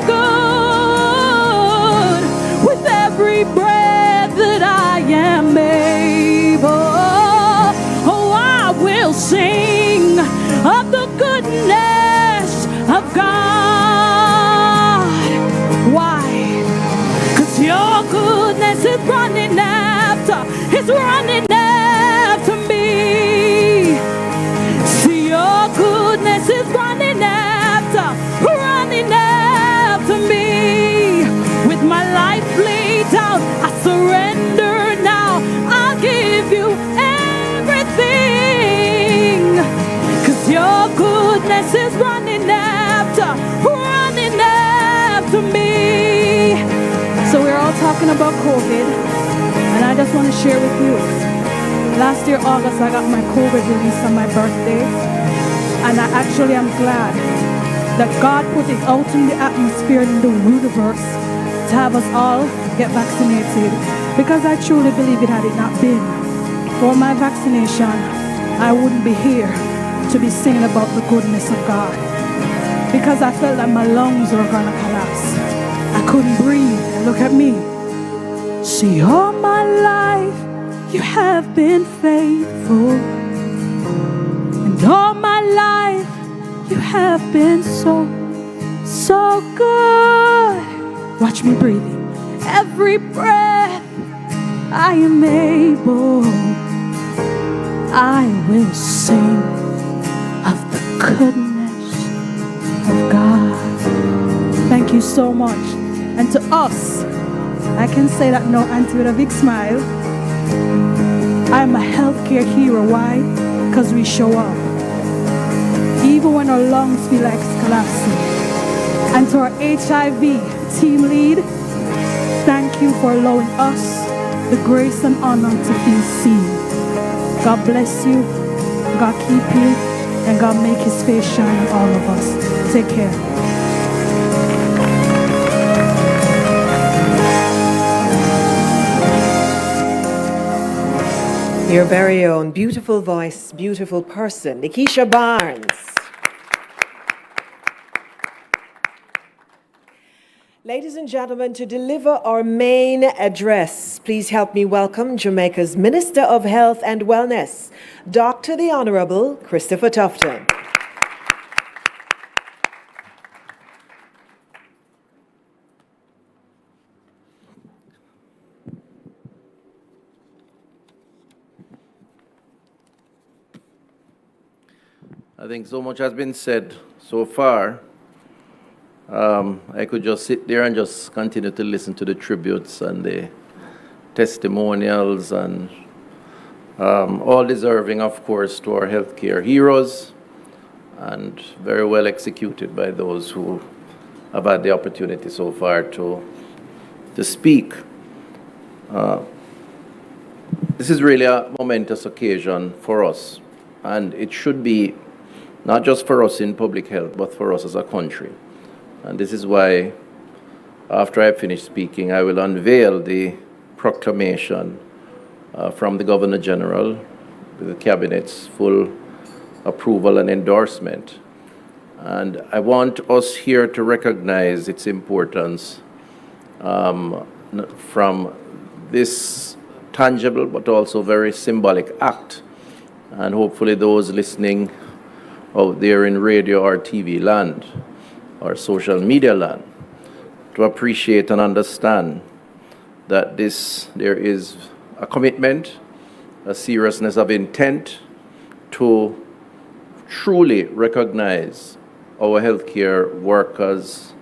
good. With every breath that I am able, oh, I will sing of the goodness of God. Why? 'Cause your goodness is running after me. See, your goodness is running after me. With my life laid down, I surrender now. I'll give you everything. 'Cause your goodness is running after me. So we're all talking about COVID, and I just want to share with you. Last year, August, I got my COVID release on my birthday, and I actually am glad that God put it out in the atmosphere in the universe to have us all get vaccinated, because I truly believe it had it not been for my vaccination, I wouldn't be here to be singing about the goodness of God, because I felt that my lungs were gonna collapse. I couldn't breathe. Look at me. See, all my life you have been faithful, and all my life you have been so good. Watch me breathing. Every breath I am able, I will sing of the goodness of God. Thank you so much. And to us, I can say that no auntie with a big smile. I'm a healthcare hero. Why? Because we show up. Even when our lungs feel like it's collapsing. And to our HIV team lead, thank you for allowing us the grace and honor to be seen. God bless you, God keep you, and God make His face shine on all of us. Take care. Your very own beautiful voice, beautiful person, Nikisha Barnes. Ladies and gentlemen, to deliver our main address, please help me welcome Jamaica's Minister of Health and Wellness, Dr. the Honorable Christopher Tufton. I think so much has been said so far. I could just sit there and just continue to listen to the tributes and the testimonials, and all deserving, of course, to our healthcare heroes, and very well executed by those who have had the opportunity so far to speak. This is really a momentous occasion for us, and it should be not just for us in public health, but for us as a country. And this is why, after I finish speaking, I will unveil the proclamation from the Governor General with the Cabinet's full approval and endorsement. And I want us here to recognize its importance from this tangible but also very symbolic act. And hopefully those listening out there in radio or TV land or social media land to appreciate and understand that there is a commitment, a seriousness of intent to truly recognize our healthcare workers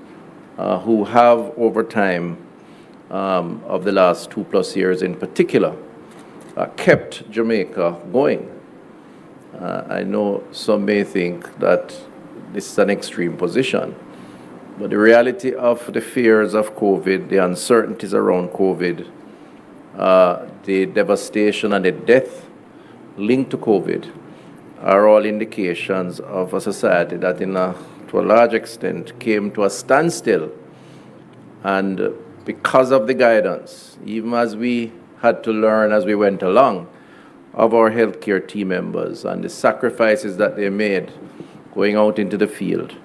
who have, over time of the last 2+ years in particular, kept Jamaica going. I know some may think that this is an extreme position, but the reality of the fears of COVID, the uncertainties around COVID, the devastation and the death linked to COVID are all indications of a society that in a to a large extent, came to a standstill. And because of the guidance, even as we had to learn as we went along, of our healthcare team members and the sacrifices that they made going out into the field,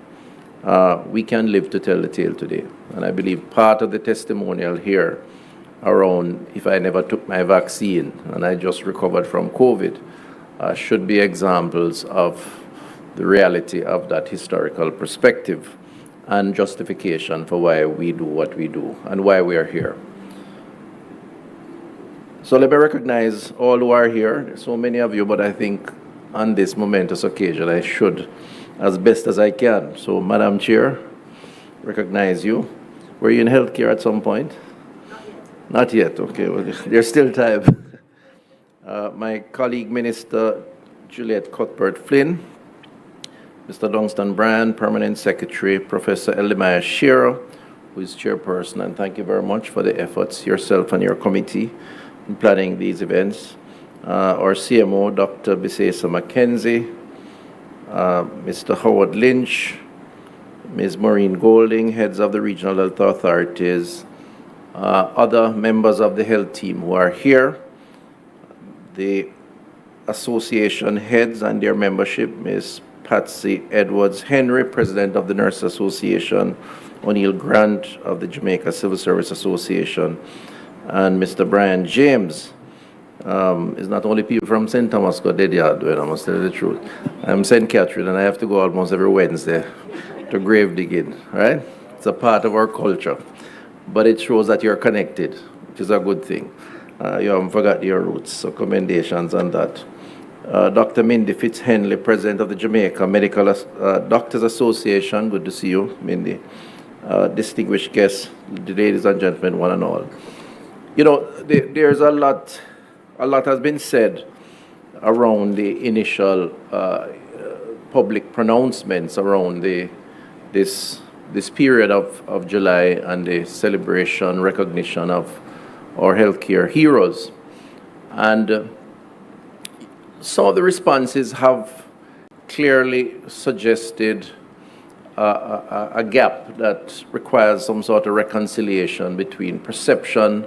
we can live to tell the tale today. And I believe part of the testimonial here around if I never took my vaccine and I just recovered from COVID should be examples of the reality of that historical perspective and justification for why we do what we do and why we are here. So let me recognize all who are here. There's so many of you, but I think on this momentous occasion I should, as best as I can. So Madam Chair, recognize you. Were you in healthcare at some point? Not yet, okay, well, there's still time. My colleague Minister Juliet Cuthbert-Flynn, Mr. Dunstan Brand, Permanent Secretary, Professor Eldemaya Shearer, who is Chairperson, and thank you very much for the efforts, yourself and your committee, in planning these events. Our CMO, Dr. Bisesa McKenzie, Mr. Howard Lynch, Ms. Maureen Golding, heads of the regional health authorities, other members of the health team who are here, the association heads and their membership, Ms. Patsy Edwards Henry, President of the Nurse Association, O'Neill Grant of the Jamaica Civil Service Association, and Mr. Brian James. It's not only people from St. Thomas got dead yard doing, I must tell you the truth. I'm St. Catherine and I have to go almost every Wednesday to grave digging, right? It's a part of our culture. But it shows that you're connected, which is a good thing. You haven't forgot your roots, so commendations on that. Dr. Mindy Fitzhenley, President of the Jamaica Medical Doctors Association. Good to see you, Mindy. Distinguished guests, ladies and gentlemen, one and all. You know, there's a lot has been said around the initial public pronouncements around this period of July and the celebration, recognition of our healthcare heroes. And some of the responses have clearly suggested a gap that requires some sort of reconciliation between perception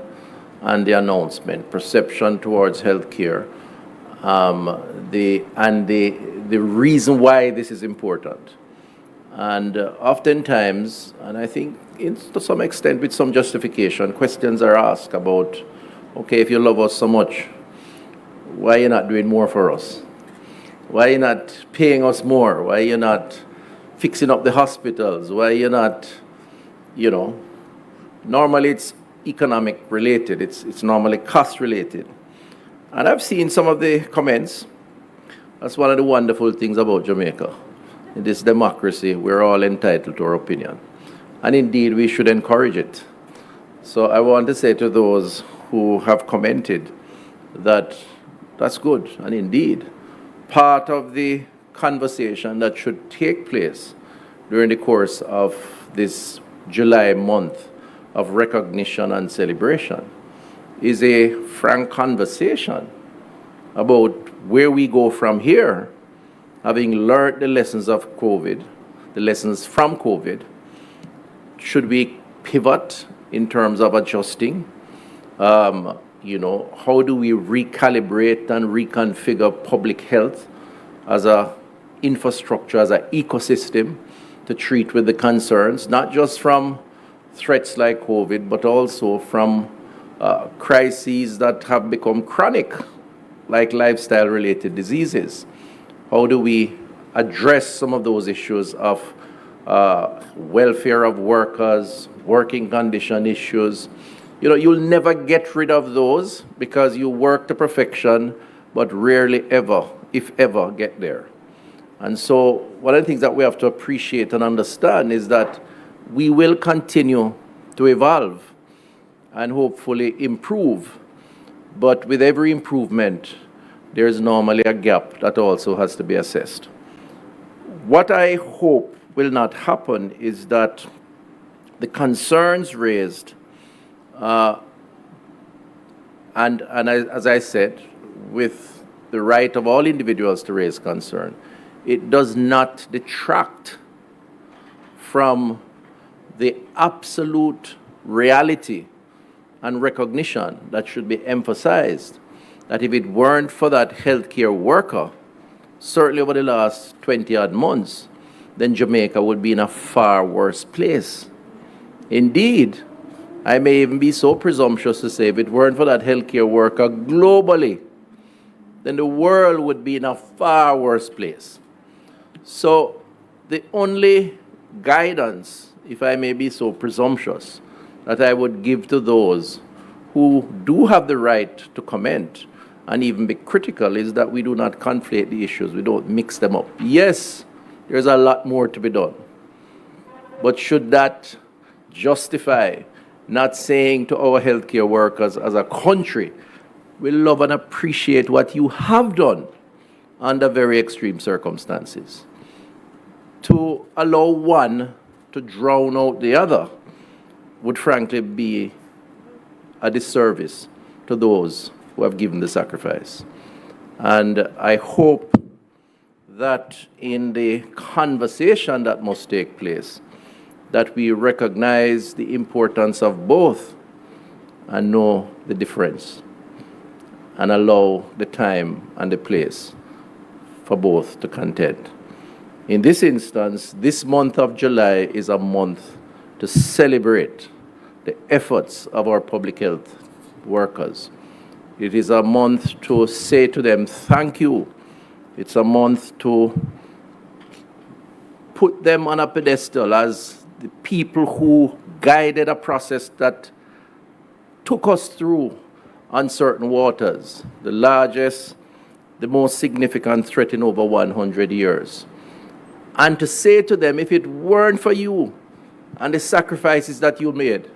and the announcement, perception towards healthcare, the reason why this is important. And oftentimes, and I think to some extent with some justification, questions are asked about, okay, if you love us so much, why are you not doing more for us? Why are you not paying us more? Why are you not fixing up the hospitals? Why are you not, you know, normally it's economic related, it's normally cost related. And I've seen some of the comments. That's one of the wonderful things about Jamaica. In this democracy, we're all entitled to our opinion. And indeed, we should encourage it. So I want to say to those who have commented that that's good. And indeed, part of the conversation that should take place during the course of this July month of recognition and celebration is a frank conversation about where we go from here, having learned the lessons of COVID, the lessons from COVID. Should we pivot in terms of adjusting? You know, how do we recalibrate and reconfigure public health as an infrastructure, as an ecosystem to treat with the concerns, not just from threats like COVID, but also from crises that have become chronic, like lifestyle-related diseases. How do we address some of those issues of welfare of workers, working condition issues? You know, you'll never get rid of those because you work to perfection, but rarely ever, if ever, get there. And so one of the things that we have to appreciate and understand is that we will continue to evolve and hopefully improve. But with every improvement, there's normally a gap that also has to be assessed. What I hope will not happen is that the concerns raised, and as I said, with the right of all individuals to raise concern, it does not detract from the absolute reality and recognition that should be emphasized, that if it weren't for that healthcare worker, certainly over the last 20-odd months, then Jamaica would be in a far worse place. Indeed, I may even be so presumptuous to say if it weren't for that healthcare worker globally, then the world would be in a far worse place. So the only guidance, if I may be so presumptuous, that I would give to those who do have the right to comment and even be critical is that we do not conflate the issues. We don't mix them up. Yes, there's a lot more to be done. But should that justify not saying to our healthcare workers as a country, we love and appreciate what you have done under very extreme circumstances. To allow one to drown out the other would frankly be a disservice to those who have given the sacrifice. And I hope that in the conversation that must take place, that we recognize the importance of both and know the difference and allow the time and the place for both to contend. In this instance, this month of July is a month to celebrate the efforts of our public health workers. It is a month to say to them, thank you. It's a month to put them on a pedestal as the people who guided a process that took us through uncertain waters, the largest, the most significant threat in over 100 years. And to say to them, if it weren't for you and the sacrifices that you made,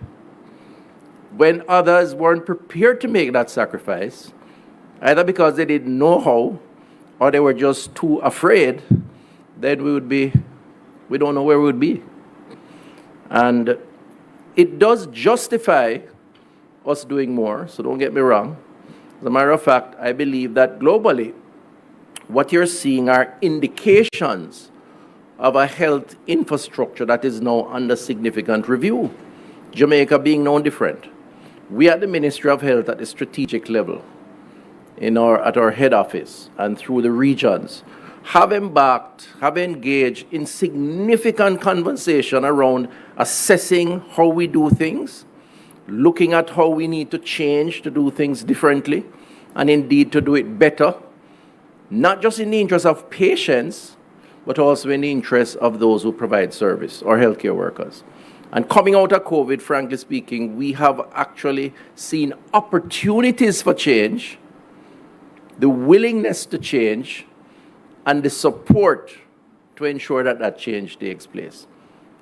when others weren't prepared to make that sacrifice, either because they didn't know how or they were just too afraid, then we don't know where we would be. And it does justify us doing more, so don't get me wrong. As a matter of fact, I believe that globally, what you're seeing are indications of a health infrastructure that is now under significant review. Jamaica being no different. We at the Ministry of Health at the strategic level, at our head office and through the regions, have engaged in significant conversation around assessing how we do things, looking at how we need to change to do things differently, and indeed to do it better, not just in the interest of patients, but also in the interest of those who provide service, or healthcare workers. And coming out of COVID, frankly speaking, we have actually seen opportunities for change, the willingness to change, and the support to ensure that that change takes place.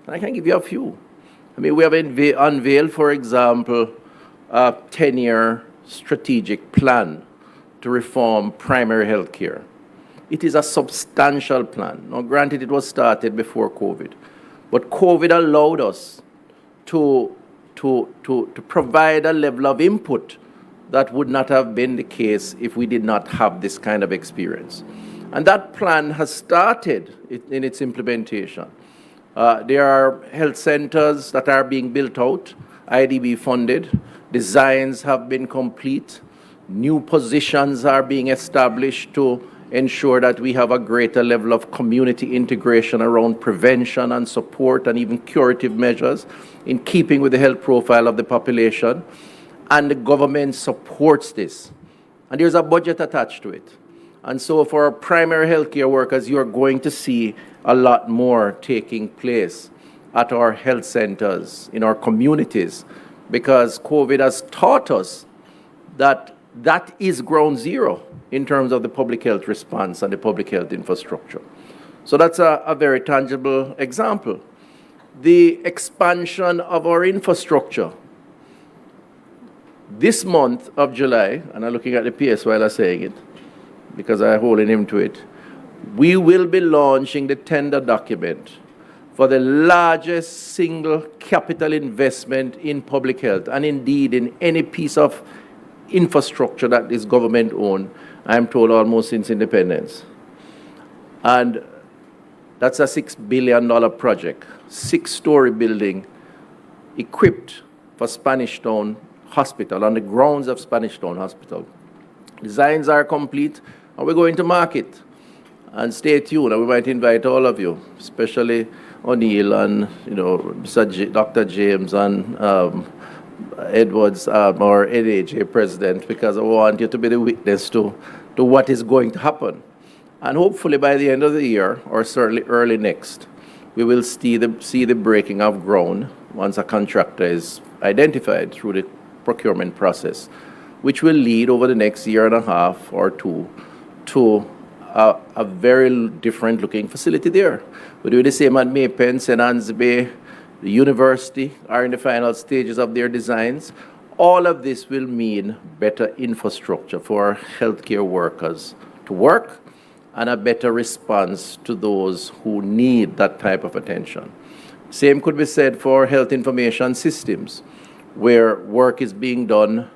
And I can give you a few. I mean, we have unveiled, for example, a 10-year strategic plan to reform primary health care. It is a substantial plan. Now, granted, it was started before COVID, but COVID allowed us to provide a level of input that would not have been the case if we did not have this kind of experience. And that plan has started in its implementation. There are health centers that are being built out, IDB funded. Designs have been complete. New positions are being established to ensure that we have a greater level of community integration around prevention and support and even curative measures in keeping with the health profile of the population. And the government supports this. And there's a budget attached to it. And so for our primary healthcare workers, you're going to see a lot more taking place at our health centers, in our communities, because COVID has taught us that that is ground zero in terms of the public health response and the public health infrastructure. So that's a very tangible example. The expansion of our infrastructure. This month of July, and I'm looking at the PS while I'm saying it, because I'm holding him to it, we will be launching the tender document for the largest single capital investment in public health, and indeed in any piece of infrastructure that is government-owned, I'm told almost since independence. And That's a $6 billion project, 6-story building equipped for Spanish Town Hospital, on the grounds of Spanish Town Hospital. Designs are complete, and we're going to market. And stay tuned, and we might invite all of you, especially O'Neill and Dr. James and Edwards, our NAJ president, because I want you to be the witness to what is going to happen. And hopefully by the end of the year, or certainly early next, we will see the breaking of ground once a contractor is identified through the procurement process, which will lead over the next year and a half or two to a very different looking facility there. We do the same at Maypen, St. Anne's Bay, the university are in the final stages of their designs. All of this will mean better infrastructure for healthcare workers to work and a better response to those who need that type of attention. Same could be said for health information systems, where work is being done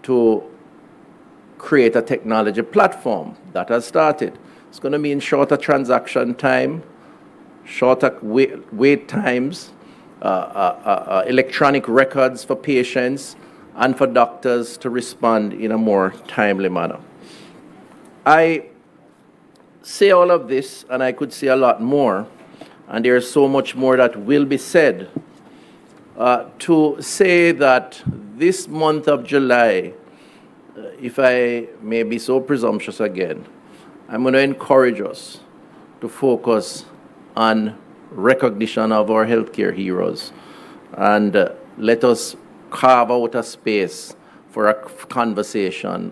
to create a technology platform that has started. It's going to mean shorter transaction time, shorter wait times, electronic records for patients, and for doctors to respond in a more timely manner. I say all of this, and I could say a lot more, and there's so much more that will be said, to say that this month of July, if I may be so presumptuous again, I'm going to encourage us to focus on recognition of our healthcare heroes, and let us carve out a space for a conversation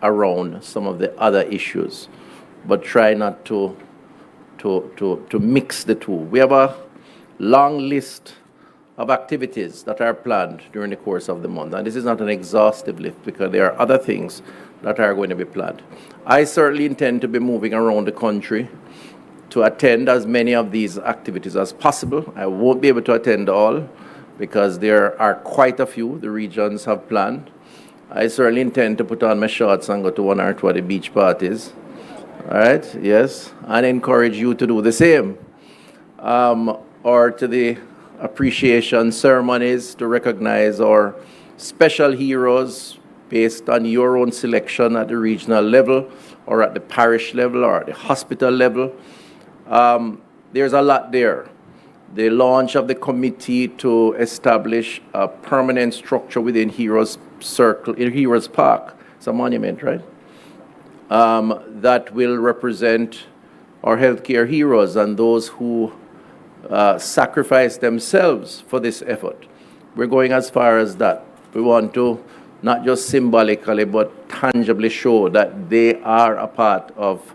around some of the other issues, but try not to mix the two. We have a long list of activities that are planned during the course of the month, and this is not an exhaustive list because there are other things that are going to be planned. I certainly intend to be moving around the country to attend as many of these activities as possible. I won't be able to attend all because there are quite a few the regions have planned. I certainly intend to put on my shorts and go to one or two of the beach parties. All right, yes, and encourage you to do the same. Or to the appreciation ceremonies to recognize our special heroes based on your own selection at the regional level or at the parish level or at the hospital level. There's a lot there. The launch of the committee to establish a permanent structure within Heroes Circle, in Heroes Park. It's a monument, right? That will represent our healthcare heroes and those who sacrifice themselves for this effort. We're going as far as that. We want to not just symbolically but tangibly show that they are a part of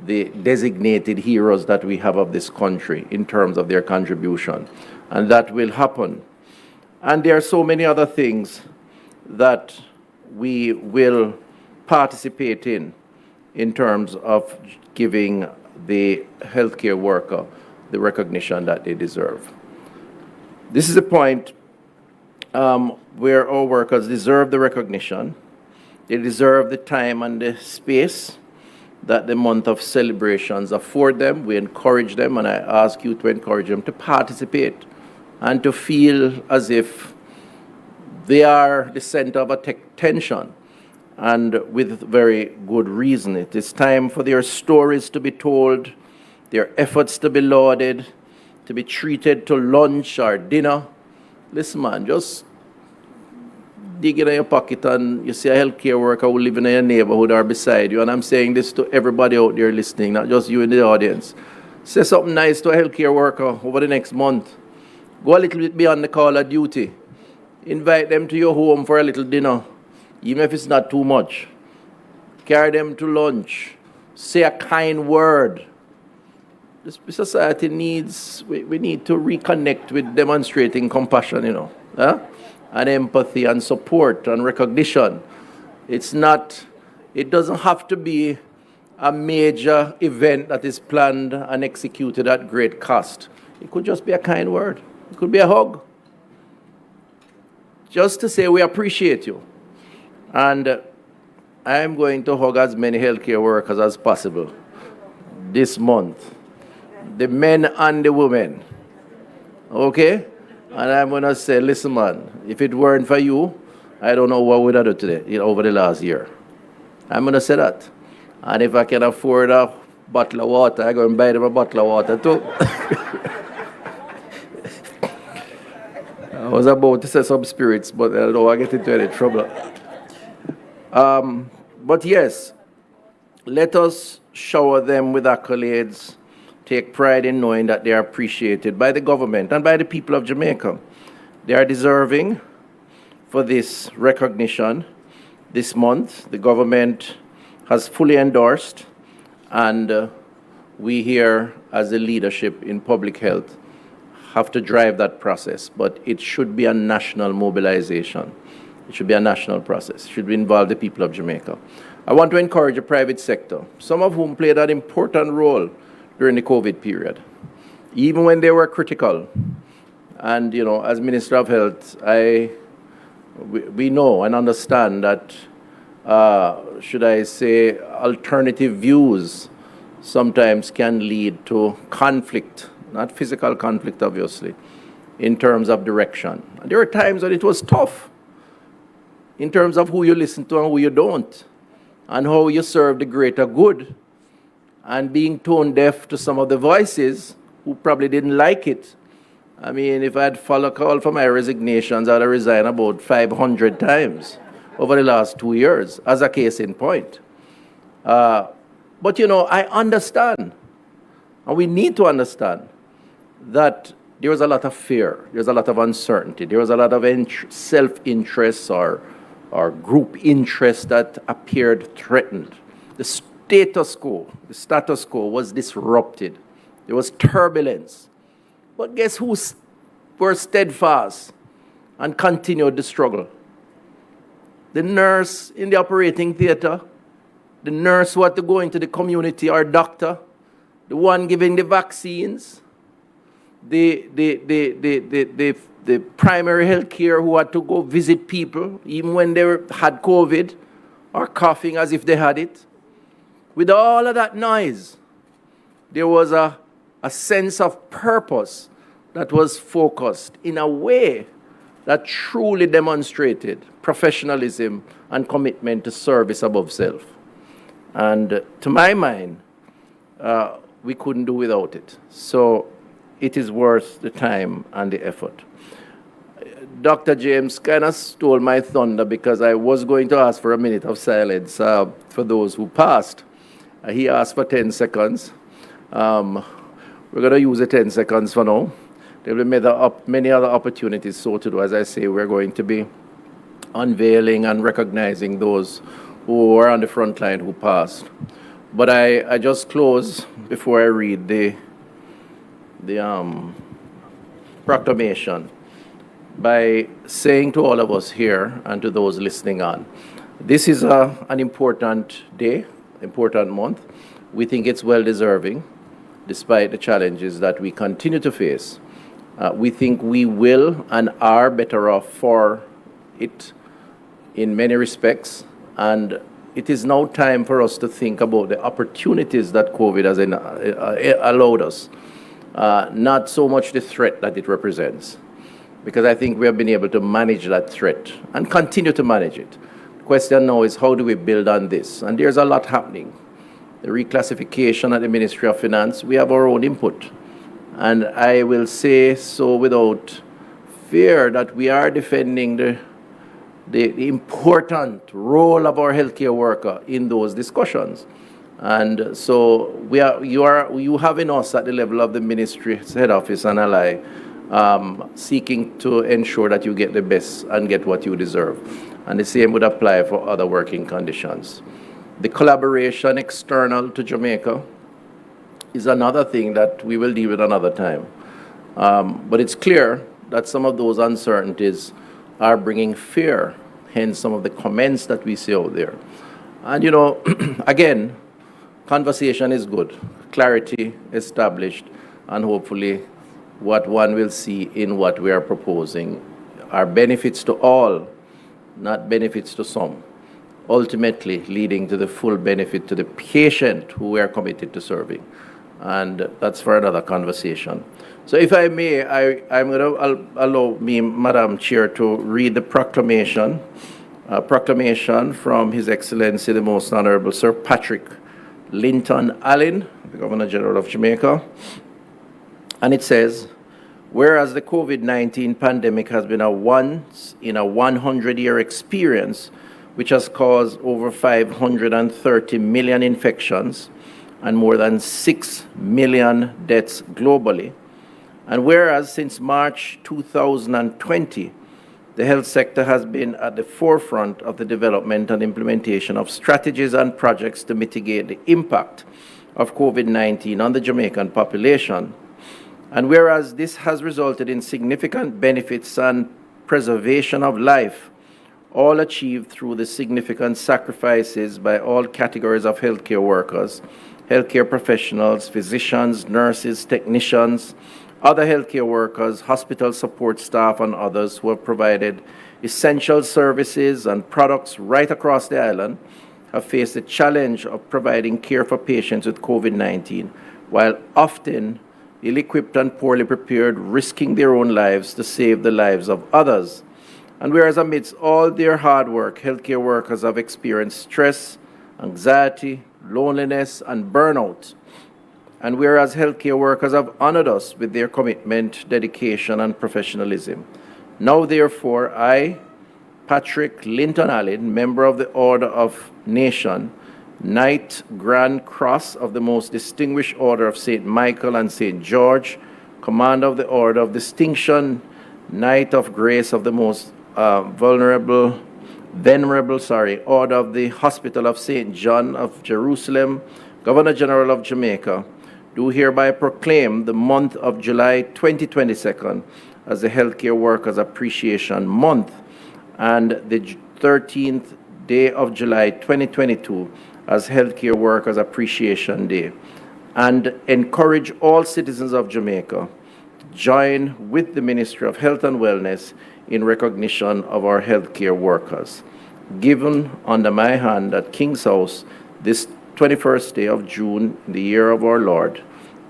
the designated heroes that we have of this country in terms of their contribution. And that will happen. And there are so many other things that we will participate in terms of giving the healthcare worker the recognition that they deserve. This is a point where our workers deserve the recognition. They deserve the time and the space that the month of celebrations afford them. We encourage them, and I ask you to encourage them to participate and to feel as if they are the center of attention, and with very good reason. It is time for their stories to be told, their efforts to be lauded, to be treated to lunch or dinner. Listen, man, just dig in your pocket and you see a healthcare worker who live in your neighborhood or beside you, and I'm saying this to everybody out there listening, not just you in the audience. Say something nice to a healthcare worker over the next month. Go a little bit beyond the call of duty. Invite them to your home for a little dinner, even if it's not too much. Carry them to lunch. Say a kind word. This society needs, we need to reconnect with demonstrating compassion, and empathy and support and recognition. It doesn't have to be a major event that is planned and executed at great cost. It could just be a kind word. It could be a hug. Just to say we appreciate you. And I'm going to hug as many healthcare workers as possible this month the men and the women. Okay? And I'm going to say, listen, man, if it weren't for you, I don't know what would I do today, over the last year. I'm going to say that. And if I can afford a bottle of water, I'm going to buy them a bottle of water too. I was about to say some spirits, but I don't know, I get into any trouble. But yes, let us shower them with accolades, take pride in knowing that they are appreciated by the government and by the people of Jamaica. They are deserving for this recognition this month. The government has fully endorsed, and we here as the leadership in public health have to drive that process, but it should be a national mobilization. It should be a national process. It should involve the people of Jamaica. I want to encourage the private sector, some of whom played an important role during the COVID period, even when they were critical. And, you know, as Minister of Health, we know and understand that, should I say, alternative views sometimes can lead to conflict, not physical conflict, obviously, in terms of direction. And there are times when it was tough in terms of who you listen to and who you don't, and how you serve the greater good, and being tone deaf to some of the voices who probably didn't like it. I mean, if I had followed call for my resignations, I'd have resigned about 500 times over the last 2 years, as a case in point. But, you know, I understand, and we need to understand, that there was a lot of fear, there's a lot of uncertainty, there was a lot of self-interest or group interest that appeared threatened. The status quo was disrupted. There was turbulence. But guess who were steadfast and continued the struggle? The nurse in the operating theater, the nurse who had to go into the community, or doctor, the one giving the vaccines, the primary health care who had to go visit people even when they had COVID or coughing as if they had it. With all of that noise, there was a sense of purpose that was focused in a way that truly demonstrated professionalism and commitment to service above self. And to my mind, we couldn't do without it. So it is worth the time and the effort. Dr. James kind of stole my thunder because I was going to ask for a minute of silence for those who passed. He asked for 10 seconds. We're going to use the 10 seconds for now. There will be many other opportunities so to do. As I say, we're going to be unveiling and recognizing those who were on the front line who passed. But I just close before I read the proclamation by saying to all of us here and to those listening on, this is an important day, important month. We think it's well deserving, despite the challenges that we continue to face. We think we will and are better off for it in many respects, and it is now time for us to think about the opportunities that COVID has allowed us, not so much the threat that it represents, because I think we have been able to manage that threat and continue to manage it. The question now is, how do we build on this? And there's a lot happening. The reclassification at the Ministry of Finance, we have our own input. And I will say so without fear that we are defending the important role of our healthcare worker in those discussions. And so you have in us at the level of the ministry's head office and ally, seeking to ensure that you get the best and get what you deserve. And the same would apply for other working conditions. The collaboration external to Jamaica is another thing that we will deal with another time. But it's clear that some of those uncertainties are bringing fear, hence some of the comments that we see out there. And, you know, again, conversation is good, clarity established, and hopefully what one will see in what we are proposing are benefits to all, not benefits to some, ultimately leading to the full benefit to the patient who we are committed to serving. and that's for another conversation. So if I may, I'm going to allow me, Madam Chair, to read the proclamation. Proclamation from His Excellency, the Most Honorable Sir Patrick Linton Allen, the Governor General of Jamaica. And it says, whereas the COVID-19 pandemic has been a once in a 100-year experience, which has caused over 530 million infections and more than 6 million deaths globally. And whereas since March 2020, the health sector has been at the forefront of the development and implementation of strategies and projects to mitigate the impact of COVID-19 on the Jamaican population. And whereas this has resulted in significant benefits and preservation of life, all achieved through the significant sacrifices by all categories of healthcare workers, healthcare professionals, physicians, nurses, technicians, other healthcare workers, hospital support staff, and others who have provided essential services and products right across the island, have faced the challenge of providing care for patients with COVID-19, while often ill-equipped and poorly prepared, risking their own lives to save the lives of others. And whereas amidst all their hard work, healthcare workers have experienced stress, anxiety, loneliness, and burnout. And whereas healthcare workers have honored us with their commitment, dedication, and professionalism. Now, therefore, I, Patrick Linton Allen, member of the Order of Nation, Knight Grand Cross of the Most Distinguished Order of St. Michael and St. George, Commander of the Order of Distinction, Knight of Grace of the Most Venerable Order of the Hospital of St. John of Jerusalem, Governor General of Jamaica, do hereby proclaim the month of July 2022 as the Healthcare Workers Appreciation Month and the 13th day of July 2022 as Healthcare Workers Appreciation Day, and encourage all citizens of Jamaica to join with the Ministry of Health and Wellness in recognition of our healthcare workers. Given under my hand at King's House this 21st day of June, in the year of our Lord,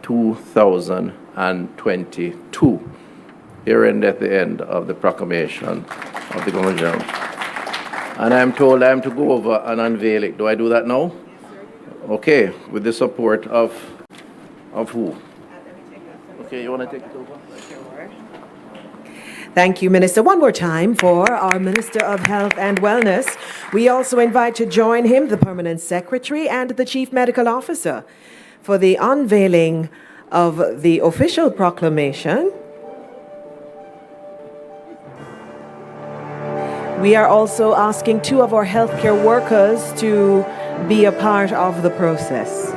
2022. Here and at the end of the proclamation of the Governor General. And I'm told I'm to go over and unveil it. Do I do that now? Okay, with the support of who? Okay, you want to take it over? Thank you, Minister. One more time for our Minister of Health and Wellness. We also invite to join him the Permanent Secretary and the Chief Medical Officer for the unveiling of the official proclamation. We are also asking two of our healthcare workers to be a part of the process.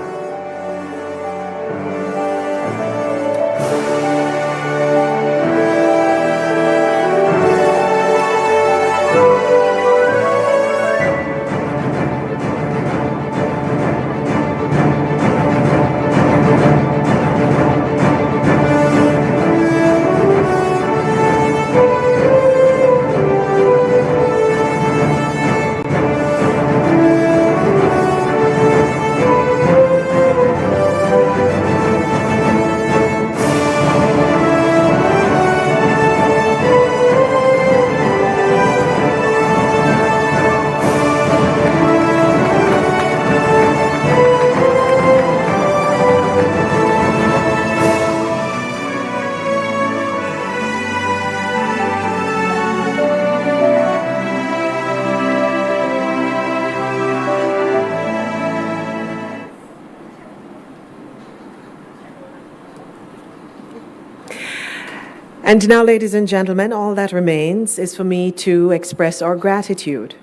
And now, ladies and gentlemen, all that remains is for me to express our gratitude.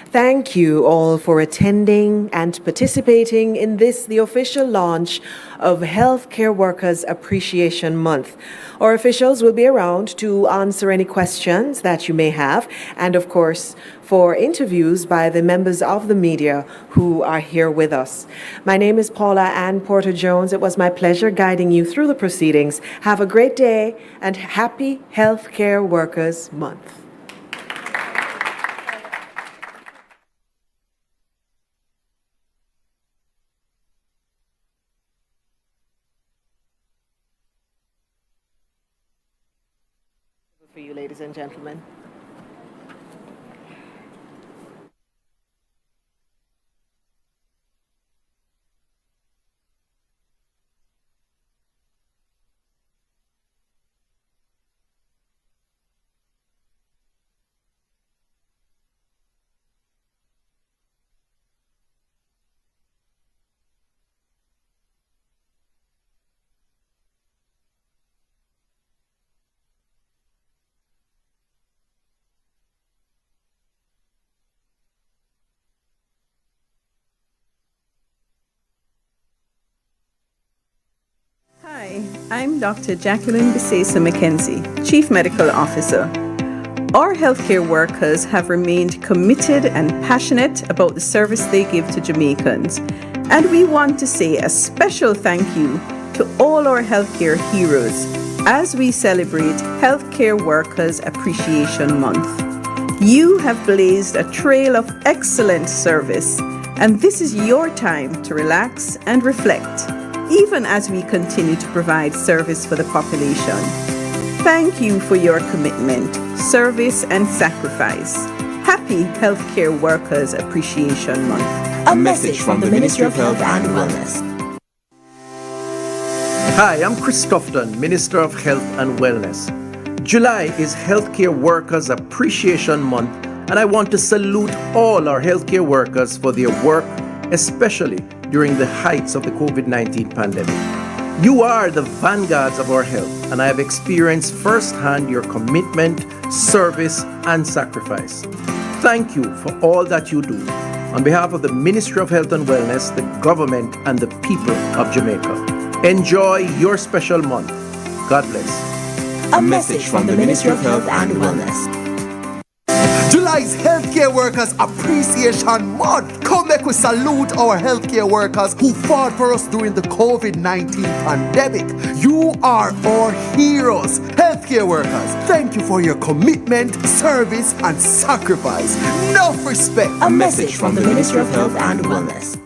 Thank you all for attending and participating in this, the official launch of Healthcare Workers Appreciation Month. Our officials will be around to answer any questions that you may have, and of course, for interviews by the members of the media who are here with us. My name is Paula Ann Porter-Jones. It was my pleasure guiding you through the proceedings. Have a great day and happy Healthcare Workers Month. For you, ladies and gentlemen. Hi, I'm Dr. Jacqueline Bisesa McKenzie, Chief Medical Officer. Our healthcare workers have remained committed and passionate about the service they give to Jamaicans, and we want to say a special thank you to all our healthcare heroes as we celebrate Healthcare Workers Appreciation Month. You have blazed a trail of excellent service, and this is your time to relax and reflect, even as we continue to provide service for the population. Thank you for your commitment, service, and sacrifice. Happy Healthcare Workers Appreciation Month. A message from the Ministry of Health and Wellness. Hi, I'm Chris Tufton, Minister of Health and Wellness. July is Healthcare Workers Appreciation Month, and I want to salute all our healthcare workers for their work, especially during the heights of the COVID-19 pandemic. You are the vanguards of our health, and I have experienced firsthand your commitment, service, and sacrifice. Thank you for all that you do. On behalf of the Ministry of Health and Wellness, the government, and the people of Jamaica, enjoy your special month. God bless. A message from the Ministry of Health and Wellness. July's Healthcare Workers Appreciation Month. Come back, we salute our healthcare workers who fought for us during the COVID-19 pandemic. You are our heroes. Healthcare workers, thank you for your commitment, service, and sacrifice. Enough respect. A message from the Ministry of Health and Wellness.